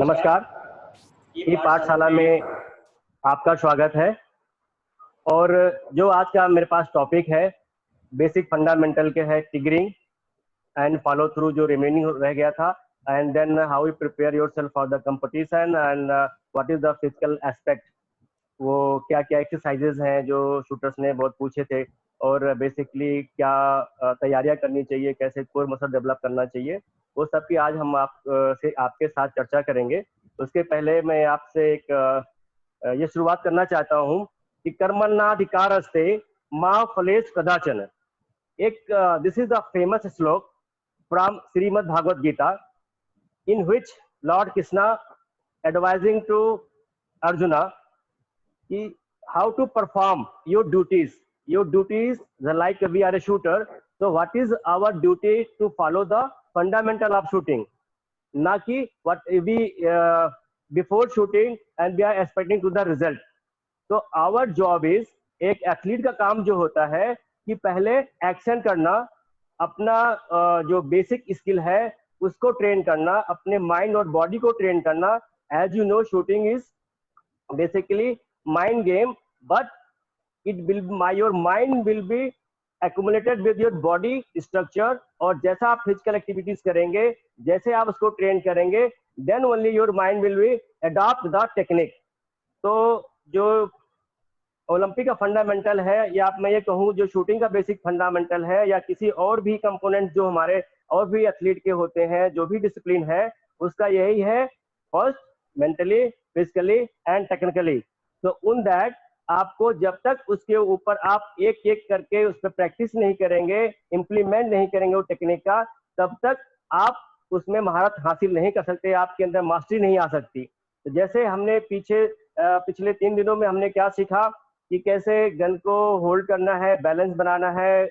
नमस्कार। ई पाठशाला में आपका स्वागत है। और जो आज का मेरे पास टॉपिक है बेसिक फंडामेंटल के है टिगरिंग एंड फॉलो थ्रू जो रिमेनिंग रह गया था, and then how you prepare yourself for the competition and what is the physical aspect. वो क्या क्या एक्सरसाइजेज हैं जो शूटर्स ने बहुत पूछे थे, और बेसिकली क्या तैयारियां करनी चाहिए, कैसे कोर मसल डेवलप करना चाहिए, वो सब की आज हम से आपके साथ चर्चा करेंगे। उसके पहले मैं आपसे एक ये शुरुआत करना चाहता हूँ कि कर्मण्येवाधिकारस्ते मा फलेषु कदाचन। एक this is the famous shloka from Shrimad Bhagavad Gita, in which Lord Krishna advising to Arjuna how to perform your duties. Your duties, like we are a shooter, so what is our duty to follow the fundamental of shooting, ना कि what we before shooting and we are expecting to the result. तो our job is, एक athlete का काम जो होता है कि पहले एक्शन करना, अपना जो बेसिक स्किल है उसको ट्रेन करना, अपने माइंड और बॉडी को ट्रेन करना। As you know, shooting is basically mind game, but it will your mind will be accumulated with your body structure। और जैसा आप फिजिकल एक्टिविटीज करेंगे, जैसे आप उसको ट्रेन करेंगे, then only your mind will be adopt the technique। तो जो ओलंपिक का फंडामेंटल है, या मैं ये कहूँ जो शूटिंग का बेसिक फंडामेंटल है, या किसी और भी कंपोनेंट जो हमारे और भी एथलीट के होते हैं, जो भी डिसिप्लिन है, उसका यही है, first mentally, physically and technically. तो उन दैट आपको जब तक उसके ऊपर आप एक एक करके उस पर प्रैक्टिस नहीं करेंगे, इम्प्लीमेंट नहीं करेंगे वो टेक्निक का, तब तक आप उसमें महारत हासिल नहीं कर सकते, आपके अंदर मास्टरी नहीं आ सकती। तो जैसे हमने पिछले 3 दिनों में हमने क्या सीखा कि कैसे गन को होल्ड करना है, बैलेंस बनाना है,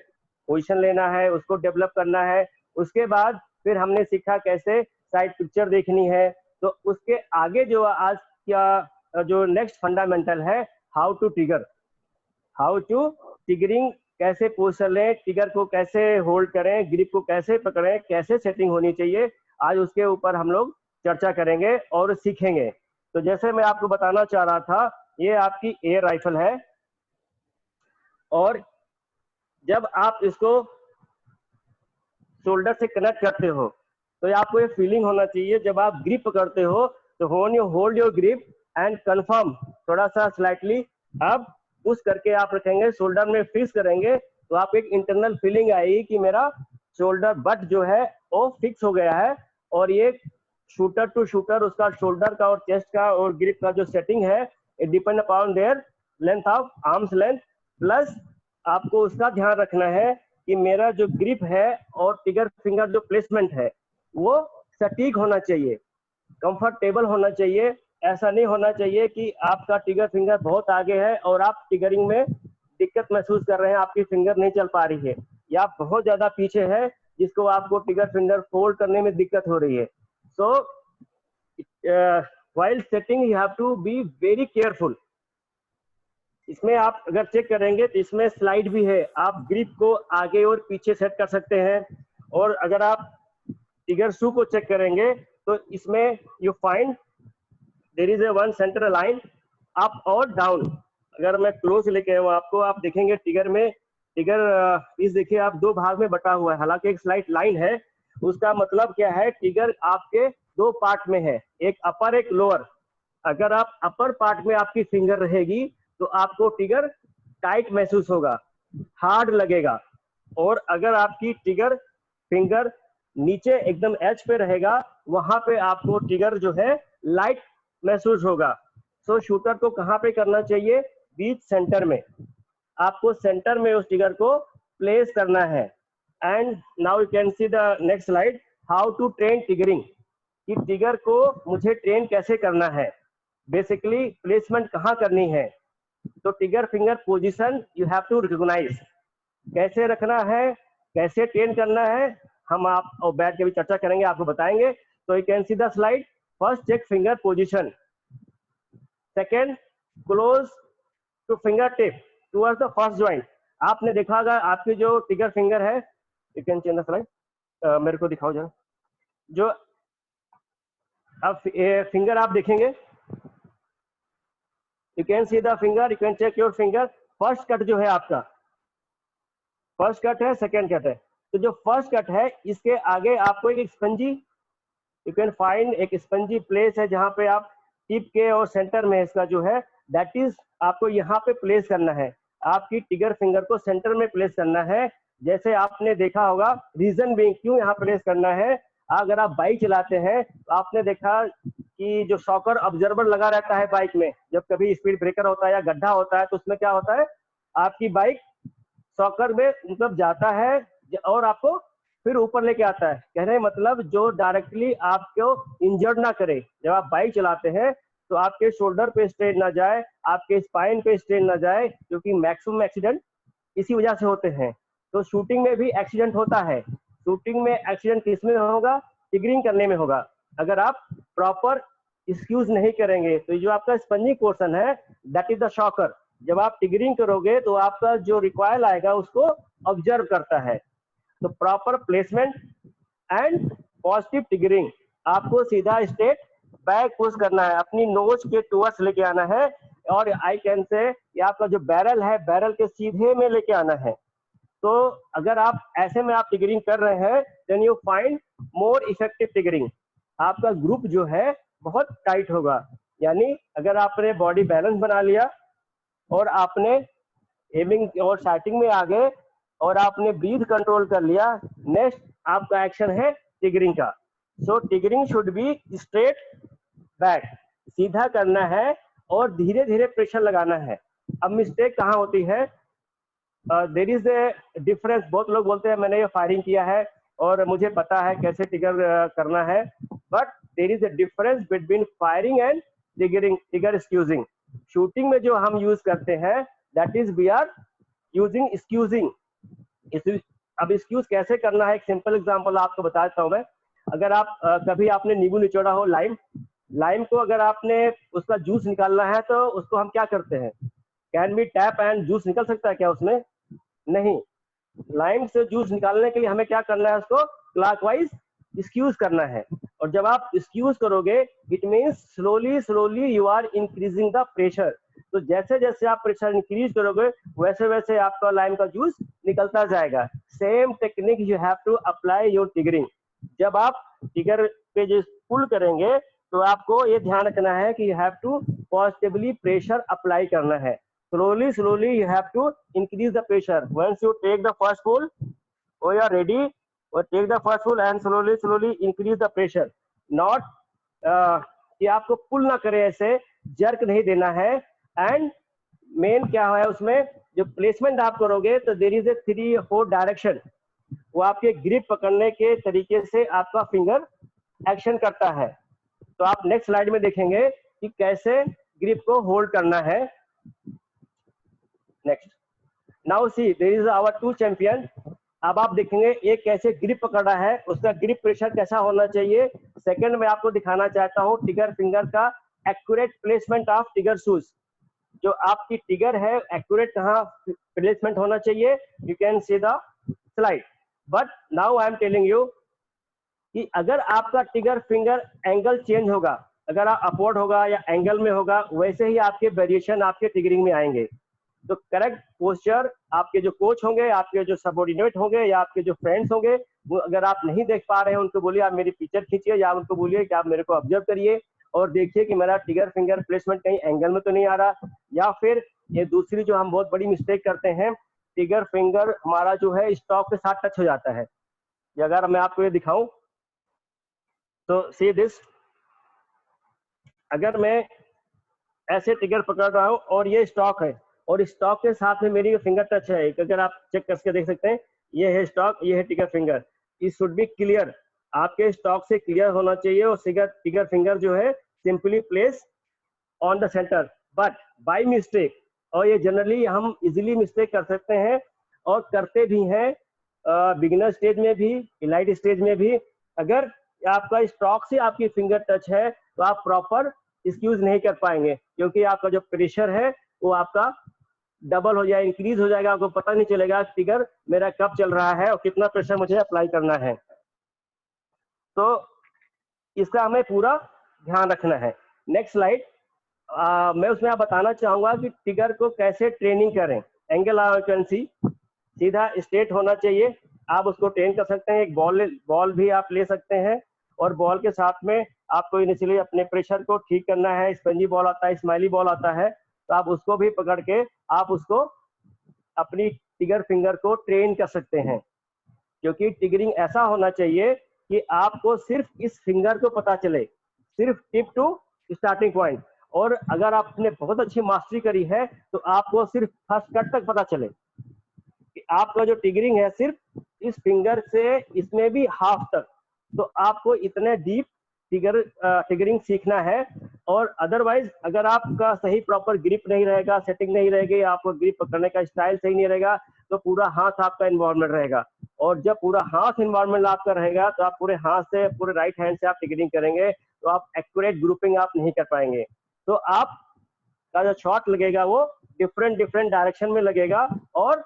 पोजीशन लेना है, उसको डेवलप करना है। उसके बाद फिर हमने सीखा कैसे साइड पिक्चर देखनी है। तो उसके आगे जो आज क्या जो नेक्स्ट फंडामेंटल है, हाउ टू टिगरिंग, कैसे पोजीशन लें, टिगर को कैसे होल्ड करें, ग्रिप को कैसे पकड़ें, कैसे सेटिंग होनी चाहिए, आज उसके ऊपर हम लोग चर्चा करेंगे और सीखेंगे। तो जैसे मैं आपको बताना चाह रहा था, ये आपकी एयर राइफल है, और जब आप इसको शोल्डर से कनेक्ट करते हो तो आपको ये फीलिंग होना चाहिए, जब आप ग्रिप पकड़ते हो तो when you hold your grip and confirm, थोड़ा सा स्लाइटली आप पुश करके आप रखेंगे, शोल्डर में फिक्स करेंगे, तो आपको एक इंटरनल फीलिंग आएगी कि मेरा शोल्डर बट जो है वो फिक्स हो गया है। और ये शूटर टू शूटर उसका शोल्डर का और चेस्ट का और ग्रिप का जो सेटिंग है, it depend upon their length of arms length. Plus आपको उसका ध्यान रखना है कि मेरा जो ग्रिप है और टिगर फिंगर जो प्लेसमेंट है वो सटीक होना चाहिए, कंफर्टेबल होना चाहिए। ऐसा नहीं होना चाहिए कि आपका टिगर फिंगर बहुत आगे है और आप टिगरिंग में दिक्कत महसूस कर रहे हैं, आपकी फिंगर नहीं चल पा रही है, या आप बहुत ज्यादा पीछे है जिसको आपको टिगर फिंगर फोल्ड करने में दिक्कत हो रही है। So while setting you have to be very careful. इसमें आप अगर चेक करेंगे तो इसमें स्लाइड भी है, आप ग्रिप को आगे और पीछे सेट कर सकते हैं। और अगर आप टिगर शू को चेक करेंगे तो इसमें you find there is a one center line up और डाउन। अगर मैं क्लोज लेके आऊँ आपको, आप देखेंगे टिगर में, इस देखिए आप 2 भाग में बटा हुआ है, हालांकि एक स्लाइट लाइन है। उसका मतलब क्या है, टिगर आपके 2 पार्ट में है, एक अपर एक लोअर। अगर आप अपर पार्ट में आपकी फिंगर रहेगी तो आपको टिगर टाइट महसूस होगा, हार्ड लगेगा। और अगर आपकी टिगर फिंगर नीचे एकदम एज पे रहेगा, वहां पे आपको टिगर जो है लाइट महसूस होगा। सो शूटर को कहाँ पे करना चाहिए, बीच सेंटर में, आपको सेंटर में उस टिगर को प्लेस करना है। And now you can see the next slide, how to train triggering, कि टिगर को मुझे ट्रेन कैसे करना है, बेसिकली प्लेसमेंट कहाँ करनी है। तो trigger finger position you have to recognise, कैसे रखना है, कैसे ट्रेन करना है, हम आप और बैठ के भी चर्चा करेंगे, आपको बताएंगे। तो you can see the slide, first check finger position, second close to finger tip towards the first joint. आपने देखा होगा आपकी जो टिगर फिंगर है, you can change the slide, मेरे को दिखाओ जरा, जो अब फिंगर आप देखेंगे, you can see the finger, you can check your finger. First cut जो है आपका, फर्स्ट कट है, सेकेंड कट है। तो जो फर्स्ट कट है इसके आगे आपको एक स्पंजी, यू कैन फाइंड एक स्पंजी प्लेस है जहां पे आप टिप के और सेंटर में इसका जो है दैट इज आपको यहाँ पे प्लेस करना है। आपकी टिगर फिंगर को सेंटर में प्लेस करना है। जैसे आपने देखा होगा, रीजन भी क्यों यहाँ प्लेस करना है, अगर आप बाइक चलाते हैं तो आपने देखा कि जो शॉकर ऑब्जर्वर लगा रहता है बाइक में, जब कभी स्पीड ब्रेकर होता है या गड्ढा होता है तो उसमें क्या होता है, आपकी बाइक शॉकर में मतलब जाता है और आपको फिर ऊपर लेके आता है। कहने मतलब जो डायरेक्टली आपको इंजर्ड ना करे। जब आप बाइक चलाते हैं तो आपके शोल्डर पे स्ट्रेन ना जाए, आपके स्पाइन पे स्ट्रेन ना जाए, क्योंकि मैक्सिमम एक्सीडेंट इसी वजह से होते हैं। तो शूटिंग में भी एक्सीडेंट होता है। शूटिंग में एक्सीडेंट किस में होगा, टिगरिंग करने में होगा। अगर आप प्रॉपर एक्सक्यूज नहीं करेंगे तो जो आपका स्पंजिंग पोर्शन है दैट इज द शॉकर। जब आप टिगरिंग करोगे तो आपका जो रिकॉयल आएगा उसको ऑब्जर्व करता है। तो प्रॉपर प्लेसमेंट एंड पॉजिटिव टिगरिंग, आपको सीधा स्ट्रेट बैक पुश करना है, अपनी नोज के टुवर्ड्स लेके आना है, और आई कैन से आपका जो बैरल है बैरल के सीधे में लेके आना है। तो अगर आप ऐसे में आप टिगरिंग कर रहे हैं then you find more effective triggering. आपका ग्रुप जो है बहुत टाइट होगा। यानी अगर आपने बॉडी बैलेंस बना लिया और आपने एमिंग और साइटिंग में आ गए और आपने ब्रीथ कंट्रोल कर लिया, नेक्स्ट आपका एक्शन है टिगरिंग का। सो टिगरिंग शुड बी स्ट्रेट बैक, सीधा करना है और धीरे धीरे प्रेशर लगाना है। अब मिस्टेक कहाँ होती है, देयर इज ए डिफरेंस। बहुत लोग बोलते हैं मैंने ये फायरिंग किया है और मुझे पता है कैसे टिगर करना है, but there is a difference between firing and triggering, trigger squeezing. Shooting में जो हम यूज करते हैं that is we are using squeezing. अब स्क्यूज कैसे करना है, एक सिंपल एग्जांपल आपको बता देता हूं मैं। अगर आप कभी आपने नींबू निचोड़ा हो, लाइम को अगर आपने उसका जूस निकालना है तो उसको हम क्या करते हैं, can be tap and juice निकल सकता है क्या उसमें, नहीं। लाइम से जूस निकालने के लिए हमें क्या करना है, उसको क्लॉकवाइज स्क्यूज करना है। और जब आप स्क्यूज करोगे it means slowly slowly you are increasing the pressure. तो जैसे जैसे आप प्रेशर इंक्रीज करोगे वैसे वैसे आपका लाइम का जूस निकलता जाएगा। Same technique you have to apply your triggering. जब आप टिगर पे जो पुल करेंगे तो आपको ये ध्यान रखना है कि you have to positively pressure apply करना है। slowly slowly you have to increase the pressure. Once you take the first pull or you are ready, or take the first pull and slowly slowly increase the pressure. Not कि आपको पुल ना करे, ऐसे jerk नहीं देना है। And main क्या है उसमें जो प्लेसमेंट आप करोगे तो देयर इज ए 3-4 डायरेक्शन। वो आपके ग्रिप पकड़ने के तरीके से आपका फिंगर एक्शन करता है। तो आप नेक्स्ट स्लाइड में देखेंगे कि कैसे ग्रिप को होल्ड करना है। Next, now see there is our 2 champion. अब आप देखेंगे एक कैसे ग्रिप पकड़ा है, उसका ग्रिप प्रेशर कैसा होना चाहिए। सेकंड में आपको दिखाना चाहता हूं टिगर फिंगर का एक्यूरेट प्लेसमेंट ऑफ टिगर शूज। जो आपकी टिगर है एक्यूरेट कहाँ प्लेसमेंट होना चाहिए, you can see the slide. But now I am telling you कि अगर आपका टिगर फिंगर एंगल चेंज होगा, अगर आप अपवर्ड होगा या एंगल में होगा, वैसे ही आपके वेरिएशन आपके टिगरिंग में आएंगे। तो करेक्ट पोस्चर आपके जो कोच होंगे, आपके जो सबऑर्डिनेट होंगे या आपके जो फ्रेंड्स होंगे, वो अगर आप नहीं देख पा रहे हैं उनको बोलिए आप मेरी पिक्चर खींचिए, या उनको बोलिए कि आप मेरे को ऑब्जर्व करिए और देखिए कि मेरा टिगर फिंगर प्लेसमेंट कहीं एंगल में तो नहीं आ रहा। या फिर ये दूसरी जो हम बहुत बड़ी मिस्टेक करते हैं, टिगर फिंगर हमारा जो है स्टॉक के साथ टच हो जाता है। अगर मैं आपको ये दिखाऊं तो सी दिस, अगर मैं ऐसे टिगर पकड़ रहा हूं और ये स्टॉक है और स्टॉक के साथ में मेरी फिंगर टच है, अगर आप चेक करके देख सकते हैं, ये है स्टॉक, ये है trigger finger. It should be clear, आपके स्टॉक से क्लियर होना चाहिए और टिगर फिंगर जो है simply place on the centre. But by mistake, और ये जनरली हम इजीली मिस्टेक कर सकते हैं और करते भी हैं बिगिनर स्टेज में भी, इलाइट स्टेज में भी। अगर आपका स्टॉक से आपकी फिंगर टच है तो आप प्रॉपर एक्सक्यूज नहीं कर पाएंगे, क्योंकि आपका जो प्रेशर है वो आपका डबल हो जाए, इंक्रीज हो जाएगा। आपको पता नहीं चलेगा फिगर मेरा कब चल रहा है और कितना प्रेशर मुझे अप्लाई करना है। तो इसका हमें पूरा ध्यान रखना है। नेक्स्ट स्लाइड, मैं उसमें आप बताना चाहूंगा कि टिगर को कैसे ट्रेनिंग करें। एंगल फ्रीक्वेंसी सीधा स्ट्रेट होना चाहिए, आप उसको ट्रेन कर सकते हैं। एक बॉल भी आप ले सकते हैं और बॉल के साथ में आपको इनिशियली अपने प्रेशर को ठीक करना है। स्पंजी बॉल आता है, स्माइली बॉल आता है, तो आप उसको भी पकड़ के आप उसको अपनी टिगर फिंगर को ट्रेन कर सकते हैं। क्योंकि टिगरिंग ऐसा होना चाहिए कि आपको सिर्फ इस फिंगर को पता चले, सिर्फ टिप टू स्टार्टिंग पॉइंट। और अगर आपने बहुत अच्छी मास्टरी करी है तो आपको सिर्फ फर्स्ट कट तक पता चले कि आपका जो टिगरिंग है सिर्फ इस फिंगर से, इसमें भी हाफ तक। तो आपको इतने डीप टिगरिंग सीखना है। और अदरवाइज अगर आपका सही प्रॉपर ग्रिप नहीं रहेगा, सेटिंग नहीं रहेगी, आपको ग्रिप पकड़ने का स्टाइल सही नहीं रहेगा, तो पूरा हाथ आपका इन्वॉल्वमेंट रहेगा। और जब पूरा हाथ इन्वॉल्वमेंट आपका रहेगा तो आप पूरे हाथ से, पूरे राइट हैंड से आप टिगरिंग करेंगे तो आप एक्यूरेट ग्रुपिंग आप नहीं कर पाएंगे। तो आप का जो शॉट लगेगा वो डिफरेंट डायरेक्शन में लगेगा और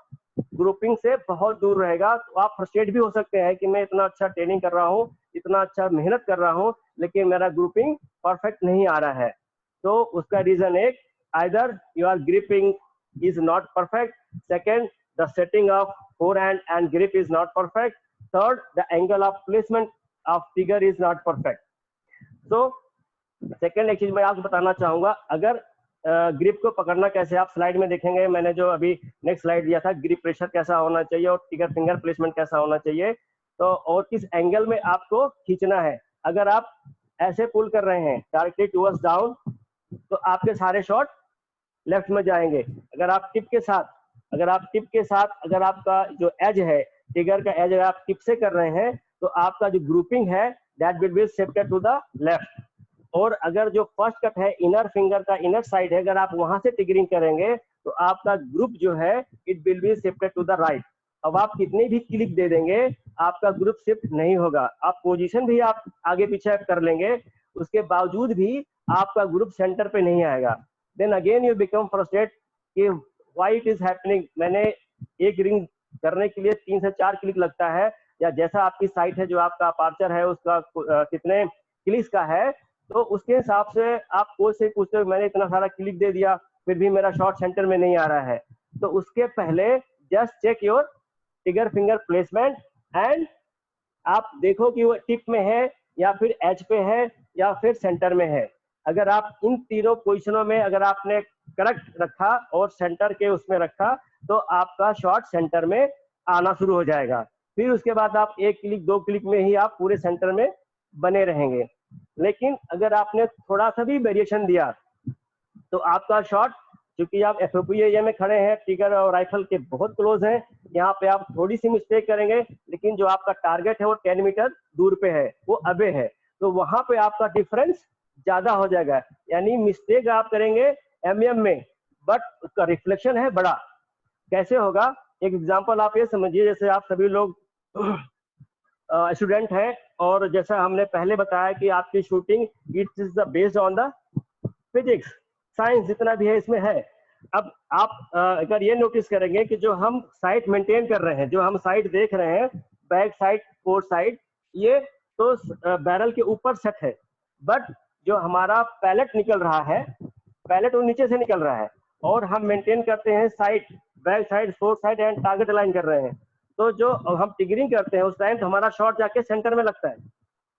ग्रुपिंग से बहुत दूर रहेगा। तो आप फ्रस्ट्रेट भी हो सकते हैं कि मैं इतना अच्छा ट्रेनिंग कर रहा हूँ, इतना अच्छा मेहनत कर रहा हूँ, लेकिन मेरा ग्रुपिंग परफेक्ट नहीं आ रहा है। तो उसका रीजन एक, either your gripping is not perfect, second the setting of forehand and grip is not perfect, third the angle of placement of figure is not perfect. So second एक चीज मैं आपको बताना चाहूंगा, अगर ग्रिप को पकड़ना कैसे, आप स्लाइड में देखेंगे मैंने जो अभी नेक्स्ट स्लाइड दिया था, ग्रिप प्रेशर कैसा होना चाहिए और टिगर फिंगर प्लेसमेंट कैसा होना चाहिए, तो और किस एंगल में आपको खींचना है। अगर आप ऐसे पुल कर रहे हैं डायरेक्टली टुवर्ड्स डाउन तो आपके सारे शॉट लेफ्ट में जाएंगे। अगर आप टिप के साथ अगर आपका जो एज है, टिगर का एज अगर आप टिप से कर रहे हैं तो आपका जो ग्रुपिंग है that will be shifted to the left. और अगर जो फर्स्ट कट है इनर फिंगर का इनर साइड है, अगर आप वहां से टिगरिंग करेंगे तो आपका ग्रुप जो है it will be shifted to the right. अब आप कितनी भी क्लिक दे देंगे आपका ग्रुप शिफ्ट नहीं होगा। आप पोजीशन भी आप आगे पीछे कर लेंगे, उसके बावजूद भी आपका ग्रुप सेंटर पे नहीं आएगा। Then again you become frustrate कि व्हाई इट इज हैपनिंग। मैंने एक रिंग करने के लिए 3 से 4 क्लिक लगता है, या जैसा आपकी साइट है, जो आपका अपर्चर है उसका कितने क्लिक्स का है, तो उसके हिसाब से आप कोच से पूछते हो मैंने इतना सारा क्लिक दे दिया फिर भी मेरा शॉट सेंटर में नहीं आ रहा है। तो उसके पहले just check your trigger finger placement and आप देखो कि वो टिप में है या फिर एज पे है या फिर सेंटर में है। अगर आप इन तीनों पोजिशनों में अगर आपने करेक्ट रखा और सेंटर के उसमें रखा तो आपका शॉट सेंटर में आना शुरू हो जाएगा। फिर उसके बाद आप 1 क्लिक 2 क्लिक में ही आप पूरे सेंटर में बने रहेंगे। लेकिन अगर आपने थोड़ा सा भी वेरिएशन दिया तो आपका शॉट, क्योंकि आप एफओपी एरिया में खड़े हैं, टिगर और राइफल के बहुत क्लोज हैं, यहाँ पे आप थोड़ी सी मिस्टेक करेंगे लेकिन जो आपका टारगेट है वो 10 मीटर दूर पे है, वो अबे है, तो वहां पे आपका डिफरेंस ज्यादा हो जाएगा। यानी मिस्टेक आप करेंगे एमएम में बट उसका रिफ्लेक्शन है बड़ा। कैसे होगा, एक एग्जांपल आप ये समझिए, जैसे आप सभी लोग स्टूडेंट हैं और जैसा हमने पहले बताया कि आपकी shooting it is the based on the physics, science जितना भी है इसमें है। अब आप अगर ये नोटिस करेंगे कि जो हम साइट मेंटेन कर रहे हैं, जो हम साइट देख रहे हैं, बैक साइड फोर्थ साइड, ये तो बैरल के ऊपर सेट है, बट जो हमारा पैलेट निकल रहा है, पैलेट वो नीचे से निकल रहा है और हम मेंटेन करते हैं side, back side, fourth side and target align कर रहे हैं। तो जो हम टिगरिंग करते हैं उस टाइम तो हमारा शॉट जाके सेंटर में लगता है।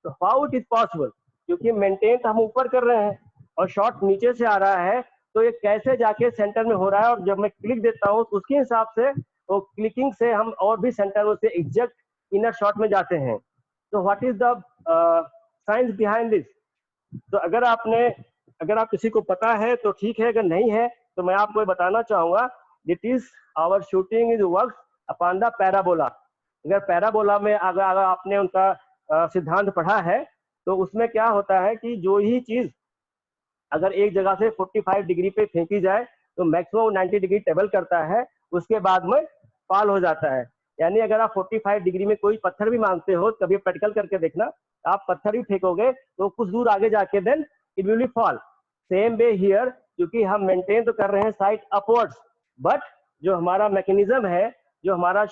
तो हाउ इट इज पॉसिबल, क्योंकि मेंटेन तो हम ऊपर कर रहे हैं और शॉट नीचे से आ रहा है, तो ये कैसे जाके सेंटर में हो रहा है। और जब मैं क्लिक देता हूँ तो उसके हिसाब से तो क्लिकिंग से हम और भी सेंटर से एग्जैक्ट इनर शॉट में जाते हैं। तो what is the science behind this. तो अगर आप किसी को पता है तो ठीक है, अगर नहीं है तो मैं आपको बताना चाहूंगा, it is our shooting is works upon the parabola. अगर पैराबोला में अगर आपने उनका सिद्धांत पढ़ा है तो उसमें क्या होता है कि जो ही चीज अगर एक जगह से 45 डिग्री पे फेंकी जाए तो मैक्सिमम 90 डिग्री टेबल करता है, उसके बाद में फॉल हो जाता है। यानी अगर आप 45 डिग्री में कोई पत्थर भी मांगते हो, कभी प्रैक्टिकल करके देखना, आप पत्थर भी फेंकोगे तो कुछ दूर आगे जाके then it will fall. Same way here, क्योंकि हम मेंटेन तो कर रहे हैं साइड अपवर्ड्स, बट जो हमारा मैकेनिज्म है, जो हमारा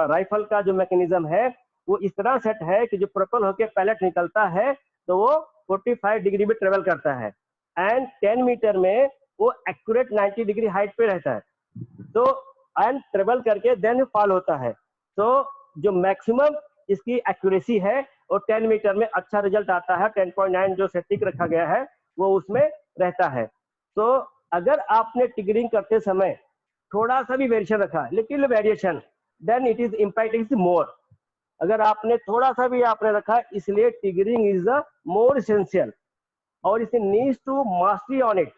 राइफल का जो मैकेनिज्म है वो इस तरह सेट है कि जो प्रोपेल होके पैलेट निकलता है तो वो 45 डिग्री में ट्रेवल करता है, एंड 10 मीटर में वो एक्यूरेट 90 डिग्री हाइट पे रहता है। तो एंड ट्रेवल करके देन फॉल होता है। तो जो मैक्सिमम इसकी एक्यूरेसी है वो 10 मीटर में अच्छा रिजल्ट आता है, 10.9 जो सेटिंग रखा गया है वो उसमें रहता है। तो अगर आपने टिगरिंग करते समय थोड़ा सा भी वेरिएशन रखा, little variation, then it is impact is more. अगर आपने थोड़ा सा भी आपने रखा, इसलिए triggering is the more essential, और इसे needs to mastery on it,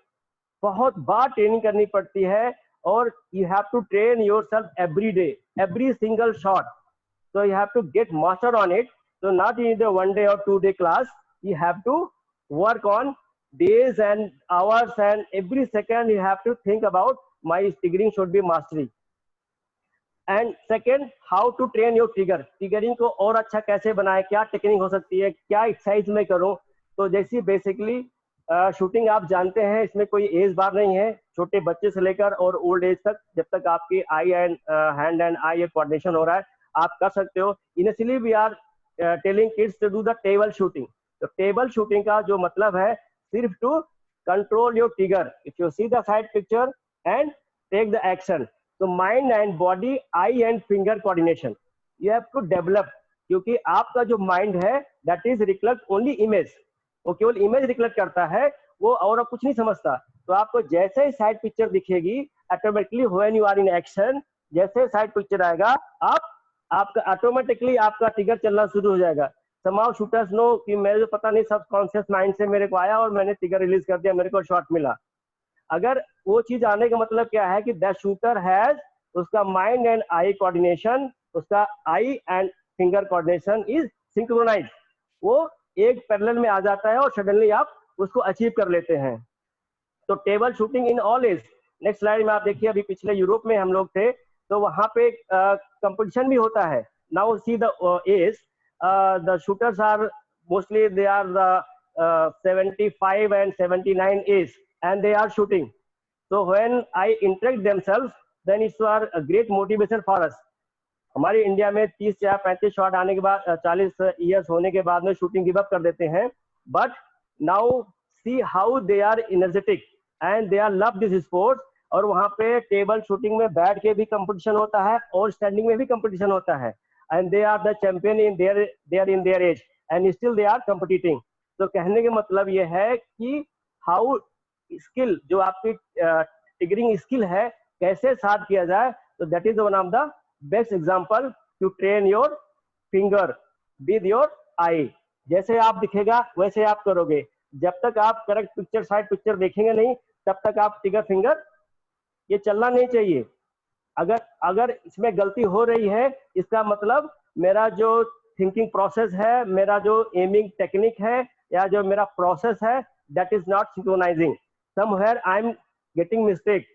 बहुत बार ट्रेनिंग करनी पड़ती है, और you have to train yourself every day, every single shot, so you have to get master on it. So not in the 1 day or 2 day class, you have to work on days and hours, and every second you have to think about my triggering should be mastery. And second, how to train your trigger, triggering को और अच्छा कैसे बनाए, क्या technique हो सकती है, क्या एक्सरसाइज में करूं। तो जैसी बेसिकली शूटिंग आप जानते हैं, इसमें कोई एज बार नहीं है, छोटे बच्चे से लेकर और ओल्ड एज तक, जब तक आपकी eye and hand and eye coordination हो रहा है आप कर सकते हो। Initially we are telling kids to do the table shooting. तो टेबल शूटिंग का जो मतलब है सिर्फ to control your trigger, if you see the side picture and take the action. तो mind and body, eye and finger coordination you have to develop, क्योंकि आपका जो माइंड है that is recollect only image, वो केवल image recollect करता है, वो और कुछ नहीं समझता। तो आपको जैसे ही साइड पिक्चर दिखेगी, automatically when you are in action, जैसे साइड पिक्चर आएगा आपका ऑटोमेटिकली आपका ट्रिगर चलना शुरू हो जाएगा। समाउ शूटर्स नो कि मेरे को पता नहीं सबकॉन्शियस माइंड से मेरे को आया और मैंने ट्रिगर रिलीज कर दिया, मेरे को शॉट मिला। अगर वो चीज आने का मतलब क्या है कि द शूटर हैज, उसका माइंड एंड आई कोऑर्डिनेशन, उसका eye and finger coordination is synchronise, वो एक पैरेलल में आ जाता है और सडनली आप उसको अचीव कर लेते हैं। तो table shooting in all age. Next slide में आप देखिए, अभी पिछले यूरोप में हम लोग थे, तो वहां पे कंपटीशन भी होता है। Now see the age, the shooters are mostly they are the 75 and 79 age and they are shooting. So when I interact themselves, then it's a great motivation for us. हमारे इंडिया में 30 या 35 shot आने के बाद 40 years होने के बाद में शूटिंग गिव अप कर देते हैं, but now see how they are energetic and they are love this sports. और वहां पे टेबल शूटिंग में बैठ के भी कंपटीशन होता है और स्टैंडिंग में भी कंपटीशन होता है, and they are the champion in their age and still they are competing. तो कहने का मतलब ये है कि हाउ स्किल, जो आपकी ट्रिगरिंग स्किल है, कैसे शार्प किया जाए। तो that is one of the best example to train your finger with your eye. जैसे आप दिखेगा वैसे आप करोगे, जब तक आप करेक्ट पिक्चर साइड पिक्चर देखेंगे नहीं तब तक आप ट्रिगर फिंगर ये चलना नहीं चाहिए। अगर इसमें गलती हो रही है, इसका मतलब मेरा जो थिंकिंग प्रोसेस है, मेरा जो एमिंग टेक्निक है, या जो मेरा प्रोसेस है, that is not synchronising, somewhere I am getting mistake,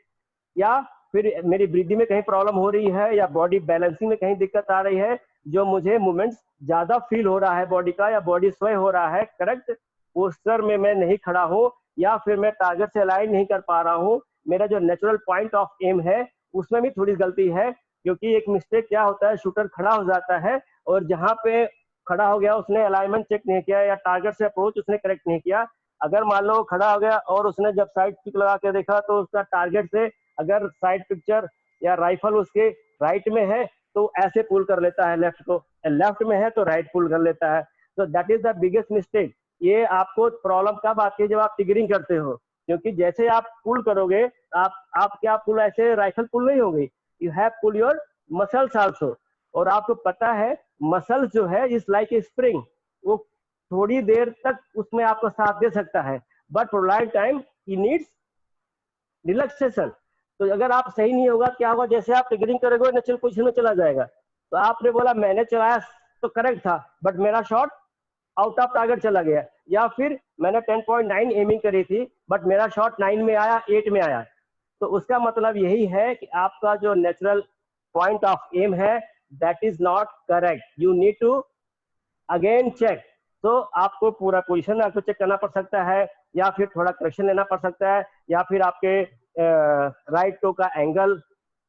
या फिर मेरी ब्रीदिंग में कहीं प्रॉब्लम हो रही है, या बॉडी बैलेंसिंग में कहीं दिक्कत आ रही है, जो मुझे मूवमेंट्स ज्यादा फील हो रहा है बॉडी का, या बॉडी स्वय हो रहा है, करेक्ट पोस्चर में मैं नहीं खड़ा हूँ, या फिर मैं टारगेट से अलाइन नहीं कर पा रहा हूँ, मेरा जो नेचुरल पॉइंट ऑफ एम है उसमें भी थोड़ी गलती है। क्योंकि एक मिस्टेक क्या होता है, शूटर खड़ा हो जाता है और जहां पे खड़ा हो गया उसने अलाइनमेंट चेक नहीं किया, या टारगेट से अप्रोच उसने करेक्ट नहीं किया। अगर मान लो खड़ा हो गया और उसने जब साइड पिक लगा के देखा तो उसका टारगेट से अगर साइड पिक्चर या राइफल उसके राइट में है तो ऐसे पुल कर लेता है लेफ्ट को, लेफ्ट में है तो राइट पुल कर लेता है। तो that is the biggest mistake. ये आपको प्रॉब्लम कब आती है, जब आप ट्रिगरिंग करते हो, क्योंकि जैसे आप पुल करोगे आप क्या पुल ऐसे राइफल पुल नहीं होगी, you have pull your muscles also. और आपको पता है मसल्स जो है इज लाइक ए स्प्रिंग, वो थोड़ी देर तक उसमें आपको साथ दे सकता है, but for life time he needs relaxation. तो अगर आप सही नहीं होगा, क्या होगा, जैसे आप ट्रिगरिंग करोगे नेचुरल पोजीशन में चला जाएगा। तो आपने बोला मैंने चलाया तो करेक्ट था, बट मेरा शॉट आउट ऑफ टारगेट चला गया, या फिर मैंने 10.9 एमिंग करी थी बट मेरा शॉट 9 में आया, 8 में आया। तो उसका मतलब यही है कि आपका जो नेचुरल पॉइंट ऑफ एम है that is not correct, you need to again check. तो आपको पूरा पोजीशन आपको चेक करना पड़ सकता है, या फिर थोड़ा करेक्शन लेना पड़ सकता है, या फिर आपके राइट टो का एंगल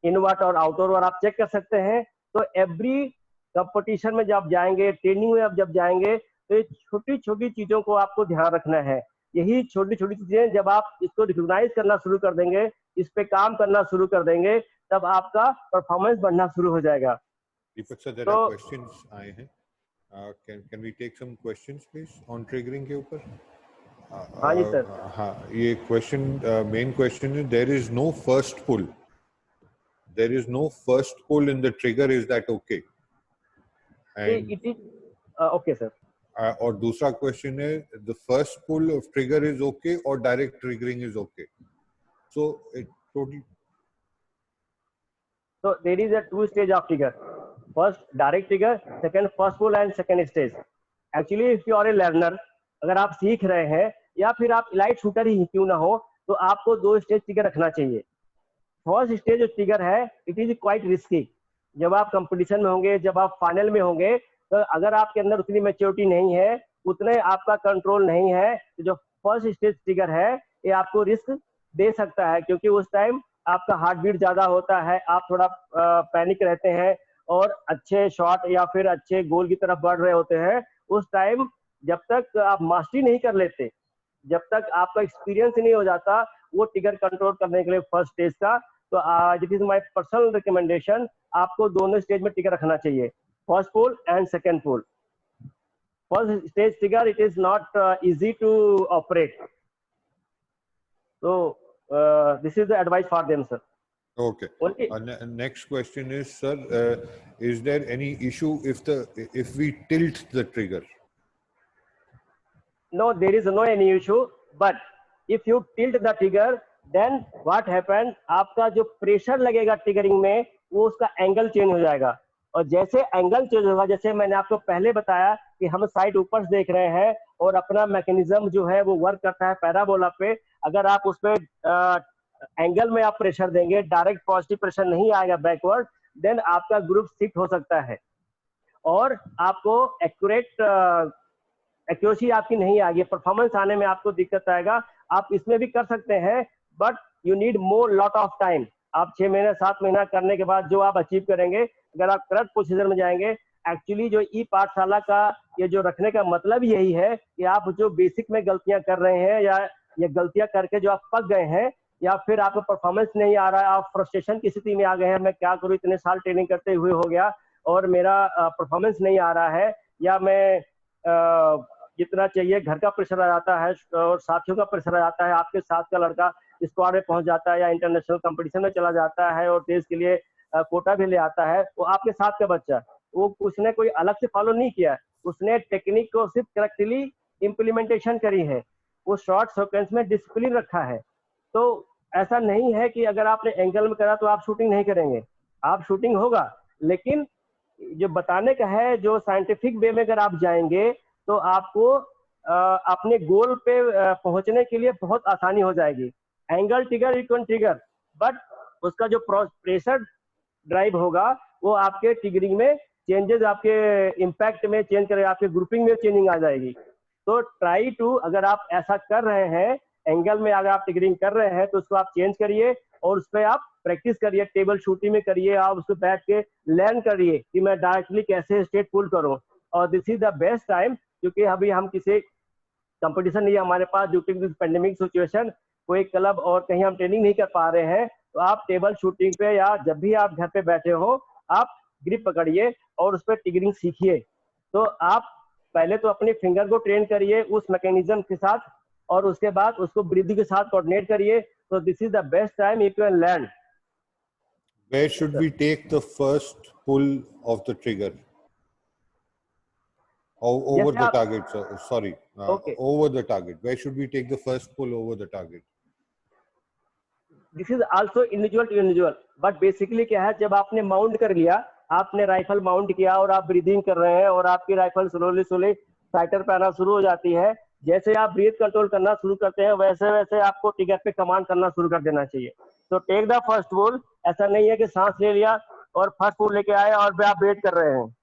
इनवर्ट और आउटवर्ड आप चेक कर सकते हैं। तो एवरी कंपटीशन में जब जाएंगे, ट्रेनिंग में आप जब जाएंगे, तो ये छोटी छोटी चीजों को आपको ध्यान रखना है। यही छोटी छोटी चीजें जब आप इसको रिकॉग्नाइज करना शुरू कर देंगे, इस पे काम करना शुरू कर देंगे, तब आपका परफॉर्मेंस बढ़ना शुरू हो जाएगा। Deepak sir, there are questions आए हैं, can we take some questions please on triggering के ऊपर? हाँ जी सर। हाँ, ये क्वेश्चन, मेन क्वेश्चन है, there is no first pull, there is no first pull in the trigger, is that okay? And it is okay sir. और दूसरा question है, the first pull of trigger is okay और direct triggering is okay? So it totally, so there is a two stage of trigger. First direct trigger, second first pull and second stage. Actually if you are a learner, अगर आप सीख रहे हैं या फिर आप elite shooter ही क्यों ना हो, तो आपको दो स्टेज ट्रिगर रखना चाहिए। फर्स्ट स्टेज जो ट्रिगर है, इट इज क्वाइट रिस्की। जब आप कंपटीशन में होंगे, जब आप फाइनल में होंगे, तो अगर आपके अंदर उतनी मैच्योरिटी नहीं है, उतने आपका कंट्रोल नहीं है, तो जो फर्स्ट स्टेज ट्रिगर है ये आपको रिस्क दे सकता है, क्योंकि उस टाइम आपका हार्ट बीट ज्यादा होता है, आप थोड़ा पैनिक रहते हैं और अच्छे शॉट या फिर अच्छे गोल की तरफ बढ़ रहे होते हैं। उस टाइम जब तक आप मास्टरी नहीं कर लेते, जब तक आपका एक्सपीरियंस नहीं हो जाता वो ट्रिगर कंट्रोल करने के लिए फर्स्ट स्टेज का, तो this is my personal recommendation, आपको दोनों स्टेज में ट्रिगर रखना चाहिए, first pull and second pull. First stage trigger it is not easy to operate, so this is the advice for them, sir. Okay. Next question is, sir, is there any issue if we tilt the trigger? No, there is no any issue, but if you tilt the trigger, then what happen, आपका जो pressure लगेगा triggering में, वो उसका angle change हो जाएगा। और जैसे एंगल चेंज होगा, जैसे मैंने आपको पहले बताया कि हम साइड ऊपर से देख रहे हैं और अपना मैकेनिज्म जो है वो वर्क करता है पैराबोला पे, अगर आप उस पे एंगल में आप प्रेशर देंगे, डायरेक्ट पॉजिटिव प्रेशर नहीं आएगा बैकवर्ड, देन आपका ग्रुप शिफ्ट हो सकता है और आपको एक्यूरेसी आपकी नहीं आएगी, परफॉर्मेंस आने में आपको दिक्कत आएगा। आप इसमें भी कर सकते हैं, but you need more lot of time. आप 6 महीने 7 महीना करने के बाद जो आप अचीव करेंगे, अगर आप करेक्ट पोजीशन में जाएंगे, एक्चुअली जो ई पाठशाला का ये जो रखने का मतलब यही है कि आप जो बेसिक में गलतियां कर रहे हैं या ये गलतियां करके जो आप पक गए हैं, या फिर आपको परफॉर्मेंस नहीं आ रहा है, आप फ्रस्ट्रेशन की स्थिति में आ गए हैं, मैं क्या करूं, इतने साल ट्रेनिंग करते हुए हो गया और मेरा परफॉर्मेंस नहीं आ रहा है, या मैं जितना चाहिए घर का प्रेशर आ जाता है और साथियों का प्रेशर आ जाता है, आपके साथ का लड़का स्क्वाड में पहुंच जाता है या इंटरनेशनल कंपटीशन में चला जाता है और देश के लिए कोटा भी ले आता है, वो आपके साथ का बच्चा, वो उसने कोई अलग से फॉलो नहीं किया, उसने टेक्निक को सिर्फ करेक्टली इम्प्लीमेंटेशन करी है, वो शॉर्ट सीक्वेंस में डिसिप्लिन रखा है। तो ऐसा नहीं है कि अगर आपने एंगल में करा तो आप शूटिंग नहीं करेंगे, आप शूटिंग होगा, लेकिन जो बताने का है, जो साइंटिफिक वे में अगर आप जाएंगे तो आपको अपने गोल पे पहुंचने के लिए बहुत आसानी हो जाएगी। Angle trigger you can trigger, but उसका जो प्रेशर ड्राइव होगा वो आपके ट्रिगरिंग में चेंजेस, आपके इम्पैक्ट में चेंज करेगा, आपके ग्रुपिंग में चेंजिंग आ जाएगी। तो ट्राई टू, अगर आप ऐसा कर रहे हैं, एंगल में अगर आप ट्रिगरिंग कर रहे हैं, तो उसको आप चेंज करिए और उस पर आप प्रैक्टिस करिए, टेबल शूटिंग में करिए, आप उसको बैठ के लर्न करिए कि मैं डायरेक्टली कैसे स्टेट पुल करूं। और this is the best time, क्योंकि अभी हम किसी कंपटीशन नहीं है हमारे पास, due to this pandemic situation, कोई क्लब और कहीं हम ट्रेनिंग नहीं कर पा रहे हैं, तो आप टेबल शूटिंग पे या जब भी आप घर पे बैठे हो, आप ग्रिप पकड़िए और उस पर ट्रिगरिंग सीखिए। तो आप पहले तो अपने फिंगर को ट्रेन करिए उस मैकेनिज्म के साथ, और उसके बाद उसको ब्रीथिंग के साथ कोऑर्डिनेट करिए। तो this is the best time if you can learn. Where should we take the first pull of the trigger? Over the target, sorry. Okay. Over the target. Where should we take the first pull over the target? This is also individual to individual, but basically क्या है, जब आपने mount कर लिया, आपने rifle mount किया और आप ब्रीदिंग कर रहे हैं और आपकी राइफल स्लोली स्लोली साइटर पे आना शुरू हो जाती है, जैसे आप ब्रीथ कंट्रोल करना शुरू करते हैं, वैसे वैसे आपको ट्रिगर पे कमांड करना शुरू कर देना चाहिए। तो टेक द फर्स्ट पुल, ऐसा नहीं है कि सांस ले लिया और फर्स्ट पुल लेके आए और आप वेट कर रहे हैं,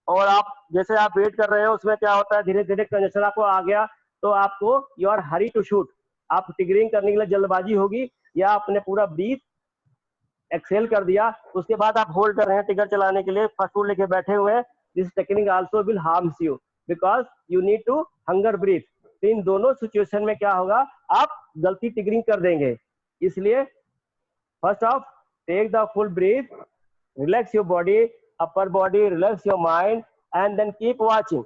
और आप जैसे आप वेट कर रहे हो उसमें क्या होता है, धीरे धीरे कंजेशन आपको आ गया, तो आपको you are hurry to shoot, आप ट्रिगरिंग करने के लिए जल्दबाजी होगी, या आपने पूरा ब्रीथ एक्सेल कर दिया, उसके बाद आप होल्ड कर रहे हैं ट्रिगर चलाने के लिए, फर्स्ट पुल लेके बैठे हुए हैं, this technique also will harms you, because you need to hunger breath. तो इन दोनों सिचुएशन में क्या होगा, आप गलती टिगरिंग कर देंगे। इसलिए first of take the full breath, relax your body, upper body, relax your mind, and then keep watching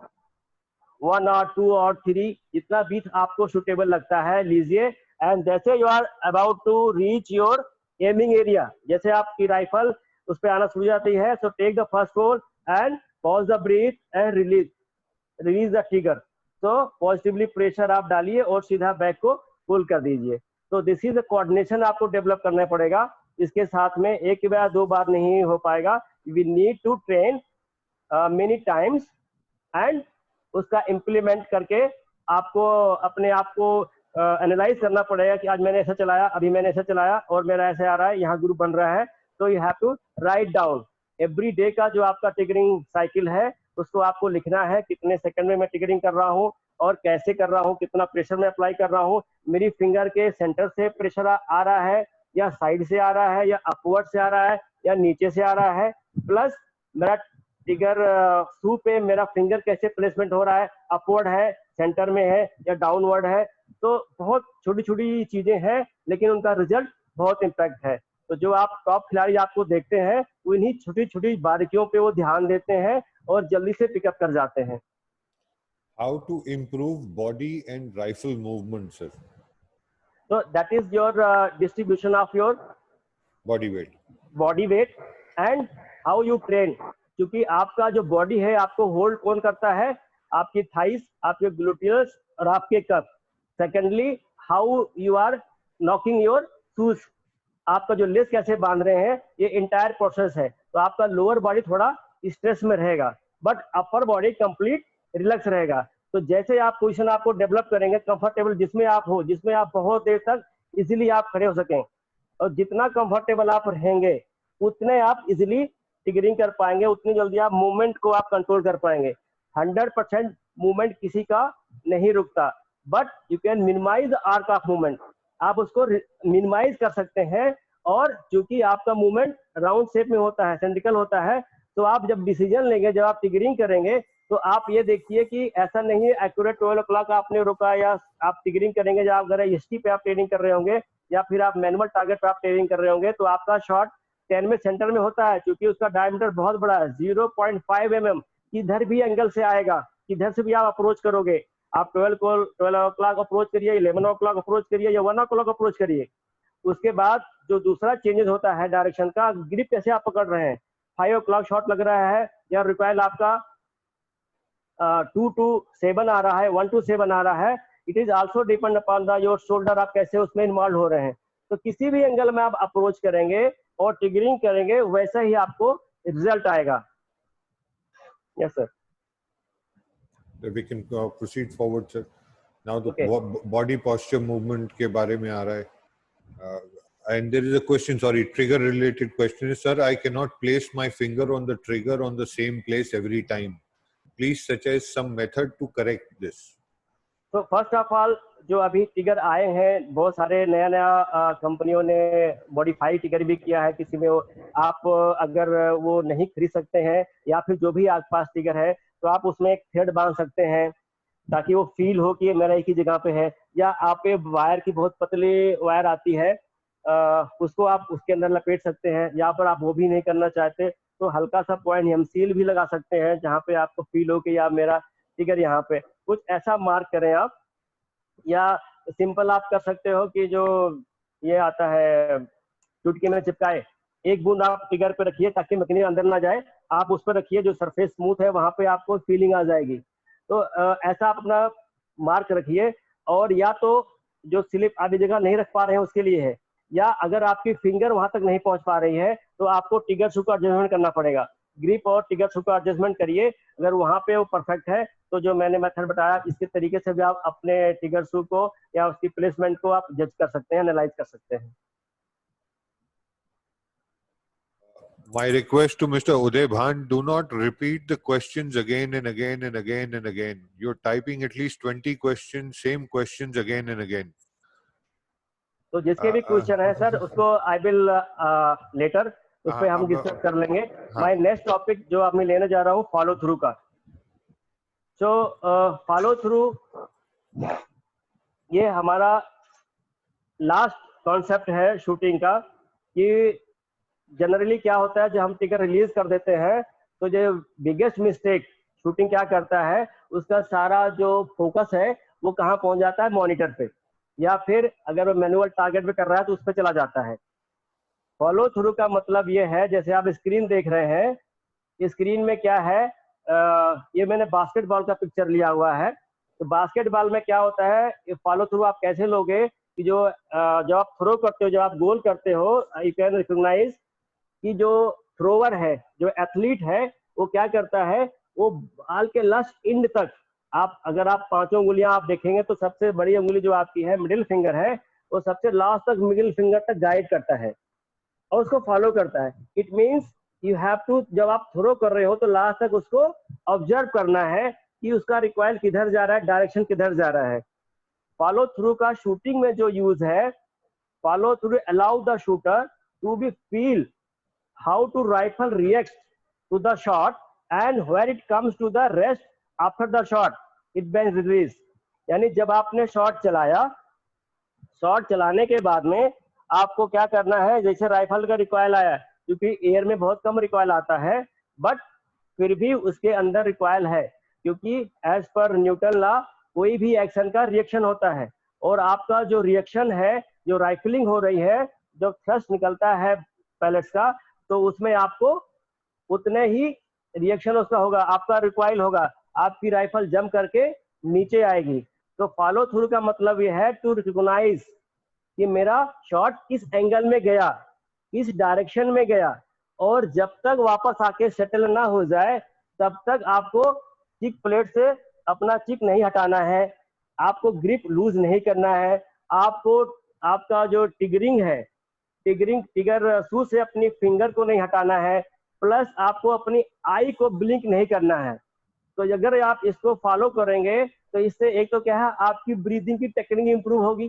1 or 2 or 3, जितना ब्रीथ आपको सुटेबल लगता है लीजिए। एंड जैसे you are about to reach your aiming area, जैसे आपकी rifle उस पर आना शुरू जाती है, so take the first hole and pause the breath and release the trigger. तो पॉजिटिवली प्रेशर आप डालिए और सीधा बैक को पुल कर दीजिए। तो दिस इज द कोऑर्डिनेशन आपको डेवलप करना पड़ेगा। इसके साथ में एक बार 2 बार नहीं हो पाएगा, we need to train many times and उसका इम्प्लीमेंट करके आपको अपने आप को एनालाइज करना पड़ेगा कि आज मैंने ऐसा चलाया, अभी मैंने ऐसा चलाया और मेरा ऐसे आ रहा है, यहाँ ग्रुप बन रहा है। तो you have to write down every day का जो आपका टिगरिंग साइकिल है उसको आपको लिखना है, कितने सेकंड में मैं टिगरिंग कर रहा हूँ और कैसे कर रहा हूँ, कितना प्रेशर मैं अप्लाई कर रहा हूँ, मेरी फिंगर के सेंटर से प्रेशर आ रहा है या साइड से आ रहा है या अपवर्ड से आ रहा है या नीचे से आ रहा है, प्लस मेरा टिगर शू पे मेरा फिंगर कैसे प्लेसमेंट हो रहा है, अपवर्ड है, सेंटर में है या डाउनवर्ड है। तो बहुत छोटी छोटी चीजें हैं लेकिन उनका रिजल्ट बहुत इम्पैक्ट है। तो जो आप टॉप खिलाड़ी आपको देखते हैं वो इन्हीं छोटी छोटी बारीकियों पे वो ध्यान देते हैं और जल्दी से पिकअप कर जाते हैं। How to improve body and rifle movement, sir? So that is your distribution of your Body weight and how you train। क्योंकि आपका जो बॉडी है आपको होल्ड कौन करता है, आपकी थाइस, आपके ग्लूटियस और आपके कप। Secondly how you are knocking your shoes, आपका जो लेस कैसे बांध रहे हैं, ये इंटायर प्रोसेस है। तो आपका लोअर बॉडी थोड़ा स्ट्रेस में रहेगा but upper body complete relax रहेगा। तो जैसे आप पोजीशन आपको डेवलप करेंगे कंफर्टेबल जिसमें आप हो, जिसमें आप बहुत देर तक इजीली आप खड़े हो सकें, और जितना कंफर्टेबल आप रहेंगे उतने आप इजीली टिगरिंग कर पाएंगे, उतनी जल्दी आप मूवमेंट को आप कंट्रोल कर पाएंगे। 100% मूवमेंट किसी का नहीं रुकता but you can minimize arc of movement, आप उसको मिनिमाइज कर सकते हैं। और क्योंकि आपका मूवमेंट राउंड शेप में होता है, सिलिंड्रिकल होता है, तो आप जब डिसीजन लेंगे, जब आप टिगरिंग करेंगे तो आप ये देखिए कि ऐसा नहीं है एक्यूरेट 12 o'clock आपने रोका या आप टिगरिंग करेंगे, जब आप अगर एसटी पे आप ट्रेनिंग कर रहे होंगे या फिर आप मैनुअल टारगेट पे आप ट्रेनिंग कर रहे होंगे तो आपका शॉट 10 में सेंटर में होता है क्योंकि उसका डायमीटर बहुत बड़ा है 0.5 mm। इधर भी एंगल से आएगा, इधर से भी आप अप्रोच करोगे, आप 12 o'clock अप्रोच करिए, 11 o'clock अप्रोच करिए या 1 o'clock अप्रोच करिए। उसके बाद जो दूसरा चेंजेस होता है डायरेक्शन का, ग्रिप कैसे आप पकड़ रहे हैं, 5 o'clock शॉट लग रहा है या रिकॉइल आपका 2 to 7 आ रहा है, 1 to 7 आ रहा है, it is also depend upon the your shoulder, आप कैसे उसमें इन्वॉल्व हो रहे हैं। तो किसी भी एंगल में आप अप्रोच करेंगे और टिगरिंग करेंगे वैसा ही आपको रिजल्ट आएगा। Yes sir, we can proceed forward, sir. Now the body posture movement के बारे में आ रहा है, and there is a question, sorry, trigger related question is, sir, I cannot place my finger on the trigger on the same place every time, please suggest some method to correct this. तो first of all जो अभी टिगर आए हैं बहुत सारे नया नया कंपनियों ने मॉडिफाई टिगर भी किया है, किसी में आप अगर वो नहीं खरीद सकते हैं या फिर जो भी आपके पास टिगर है तो आप उसमें एक थ्रेड बांध सकते हैं ताकि वो फील हो कि मेरा एक ही जगह पे है। या आप वायर की बहुत पतली वायर आती है उसको आप उसके अंदर लपेट सकते हैं, या पर आप वो भी नहीं करना चाहते तो हल्का सा पॉइंट हम सील भी लगा सकते हैं जहाँ पे आपको फील हो कि यार मेरा टिगर यहाँ पे, कुछ ऐसा मार्क करें आप। या सिंपल आप कर सकते हो कि जो ये आता है चुटकी में चिपकाए, एक बूंद आप टिगर पे रखिए ताकि मकनी अंदर ना जाए, आप उस पर रखिए, जो सरफेस स्मूथ है वहां पे आपको फीलिंग आ जाएगी। तो ऐसा अपना मार्क रखिए। और या तो जो स्लिप आधी जगह नहीं रख पा रहे हैं उसके लिए है, या अगर आपकी फिंगर वहां तक नहीं पहुंच पा रही है तो आपको टिगर शू का एडजस्टमेंट करना पड़ेगा। ग्रिप और टिगर शू का एडजस्टमेंट करिए, अगर वहां पे वो परफेक्ट है तो जो मैंने मेथड बताया इसके तरीके से भी आप अपने टिगर शू को या उसकी प्लेसमेंट को आप जज कर सकते हैं, एनालाइज कर सकते हैं। My request to Mr. Uday Bhan, do not repeat the questions again and again and again and again. You're typing at least 20 questions, same questions again and again. तो जिसके भी क्वेश्चन है सर उसको I will later उस पे हम discuss कर लेंगे। माय नेक्स्ट टॉपिक जो आप मैं लेने जा रहा हूँ फॉलो थ्रू का। सो फॉलो थ्रू, ये हमारा लास्ट कॉन्सेप्ट है शूटिंग का, कि जनरली क्या होता है जब हम टिगर रिलीज कर देते हैं तो जो बिगेस्ट मिस्टेक शूटिंग क्या करता है, उसका सारा जो फोकस है वो कहाँ पहुंच जाता है, मॉनिटर पे, या फिर अगर वो मैनुअल टारगेट पे कर रहा है तो उस पर चला जाता है। फॉलो थ्रू का मतलब ये है, जैसे आप स्क्रीन देख रहे हैं, स्क्रीन में क्या है, ये मैंने बास्केटबॉल का पिक्चर लिया हुआ है। तो बास्केटबॉल में क्या होता है, ये फॉलो थ्रू आप कैसे लोगे कि जो जब आप थ्रो करते हो, जब आप गोल करते हो, यू कैन रिकॉग्नाइज कि जो थ्रोवर है, जो एथलीट है, वो क्या करता है, वो बाल के लास्ट एंड तक, आप अगर आप पांचों उंगलियां आप देखेंगे तो सबसे बड़ी उंगली जो आपकी है, मिडिल फिंगर है, वो सबसे लास्ट तक मिडिल फिंगर तक गाइड करता है और उसको फॉलो करता है। It means you have to, जब आप थ्रो कर रहे हो तो लास्ट तक उसको ऑब्जर्व करना है कि उसका रिक्वायल किधर जा रहा है, डायरेक्शन किधर जा रहा है। फॉलो थ्रू का शूटिंग में जो यूज है, follow through allow the shooter to be feel how to rifle reacts to the shot and where it comes to the rest after the shot it been released। यानी जब आपने shot चलाया, shot चलाने के बाद में आपको क्या करना है, जैसे राइफल का रिकॉयल आया, क्योंकि एयर में बहुत कम रिकॉयल आता है, बट फिर भी उसके अंदर रिकॉयल है, क्योंकि एज पर न्यूटन लॉ कोई भी एक्शन का रिएक्शन होता है, और आपका जो रिएक्शन है, जो राइफलिंग हो रही है, जो थ्रस्ट निकलता है पैलेट्स का, तो उसमें आपको उतने ही रिएक्शन उसका होगा, आपका रिकॉइल होगा, आपकी राइफल जंप करके नीचे आएगी। तो फॉलो थ्रू का मतलब ये है टू रिकॉग्नाइज कि मेरा शॉट किस एंगल में गया, किस डायरेक्शन में गया, और जब तक वापस आके सेटल ना हो जाए तब तक आपको चिक प्लेट से अपना चिक नहीं हटाना है, आपको ग्रिप लूज नहीं करना है, आपको आपका जो टिगरिंग है, टिगर शू से अपनी फिंगर को नहीं हटाना है, प्लस आपको अपनी आई को ब्लिंक नहीं करना है। तो अगर आप इसको फॉलो करेंगे तो इससे एक तो क्या है, आपकी ब्रीदिंग की टेक्निक इंप्रूव होगी,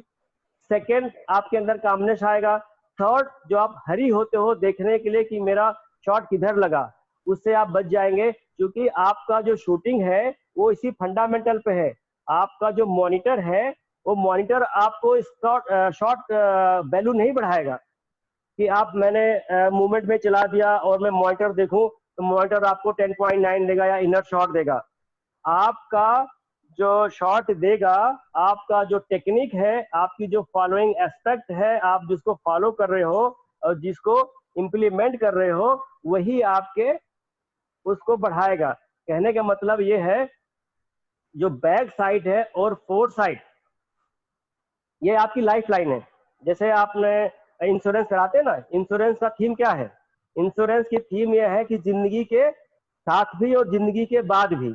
सेकेंड आपके अंदर कामनेस आएगा, थर्ड जो आप हरी होते हो देखने के लिए कि मेरा शॉट किधर लगा, उससे आप बच जाएंगे, क्योंकि आपका जो शूटिंग है वो इसी फंडामेंटल पे है। आपका जो मॉनिटर है, वो मॉनिटर आपको शॉट वैल्यू नहीं बढ़ाएगा कि आप मैंने मूवमेंट में चला दिया और मैं मॉनिटर देखूं तो मॉनिटर आपको 10.9 देगा या इनर शॉट देगा। आपका जो शॉट देगा, आपका जो टेक्निक है, आपकी जो फॉलोइंग एस्पेक्ट है, आप जिसको फॉलो कर रहे हो और जिसको इम्प्लीमेंट कर रहे हो, वही आपके उसको बढ़ाएगा। कहने का मतलब ये है, जो बैक साइड है और फोर साइड, ये आपकी लाइफ लाइन है। जैसे आपने इंश्योरेंस कराते हैं ना, इंश्योरेंस का थीम क्या है, इंश्योरेंस की थीम यह है कि जिंदगी के साथ भी और जिंदगी के बाद भी।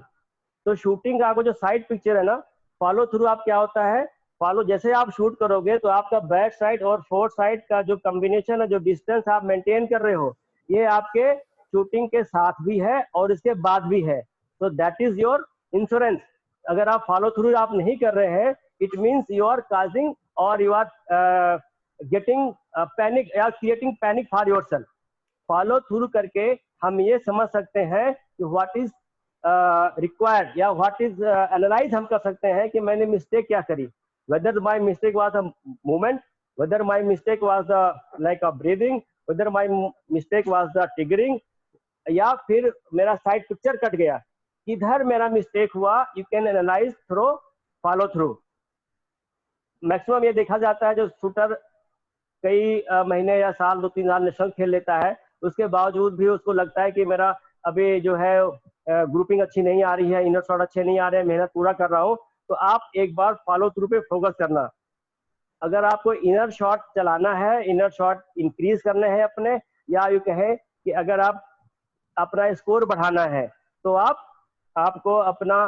तो शूटिंग का जो साइड पिक्चर है ना, फॉलो थ्रू आप क्या होता है, फॉलो जैसे आप शूट करोगे तो आपका बैक साइड और फोर्थ साइड का जो कॉम्बिनेशन है, जो डिस्टेंस आप मेंटेन कर रहे हो, ये आपके शूटिंग के साथ भी है और इसके बाद भी है। तो दैट इज योर इंश्योरेंस। अगर आप फॉलो थ्रू आप नहीं कर रहे हैं, it means you are causing और यू आर गेटिंग पैनिक या creating panic for yourself. Follow through करके हम ये समझ सकते हैं कि व्हाट इज रिक्वायर्ड या व्हाट इज एनालाइज हम कर सकते हैं कि मैंने मिस्टेक क्या करी, whether my mistake was a movement, whether my mistake was like a breathing, whether my mistake was the triggering, या फिर मेरा साइड पिक्चर कट गया, किधर मेरा मिस्टेक हुआ। You can analyse through follow through. Maximum ये देखा जाता है जो शूटर कई महीने या साल, 2-3 साल नेशनल खेल लेता है, उसके बावजूद भी उसको लगता है कि मेरा अभी जो है ग्रुपिंग अच्छी नहीं आ रही है, इनर शॉट अच्छे नहीं आ रहे हैं, मेहनत पूरा कर रहा हूँ। तो आप एक बार फॉलो थ्रू पे फोकस करना। अगर आपको इनर शॉट चलाना है, इनर शॉट इंक्रीज करने हैं अपने, या यू कहें कि अगर आप अपना स्कोर बढ़ाना है, तो आपको अपना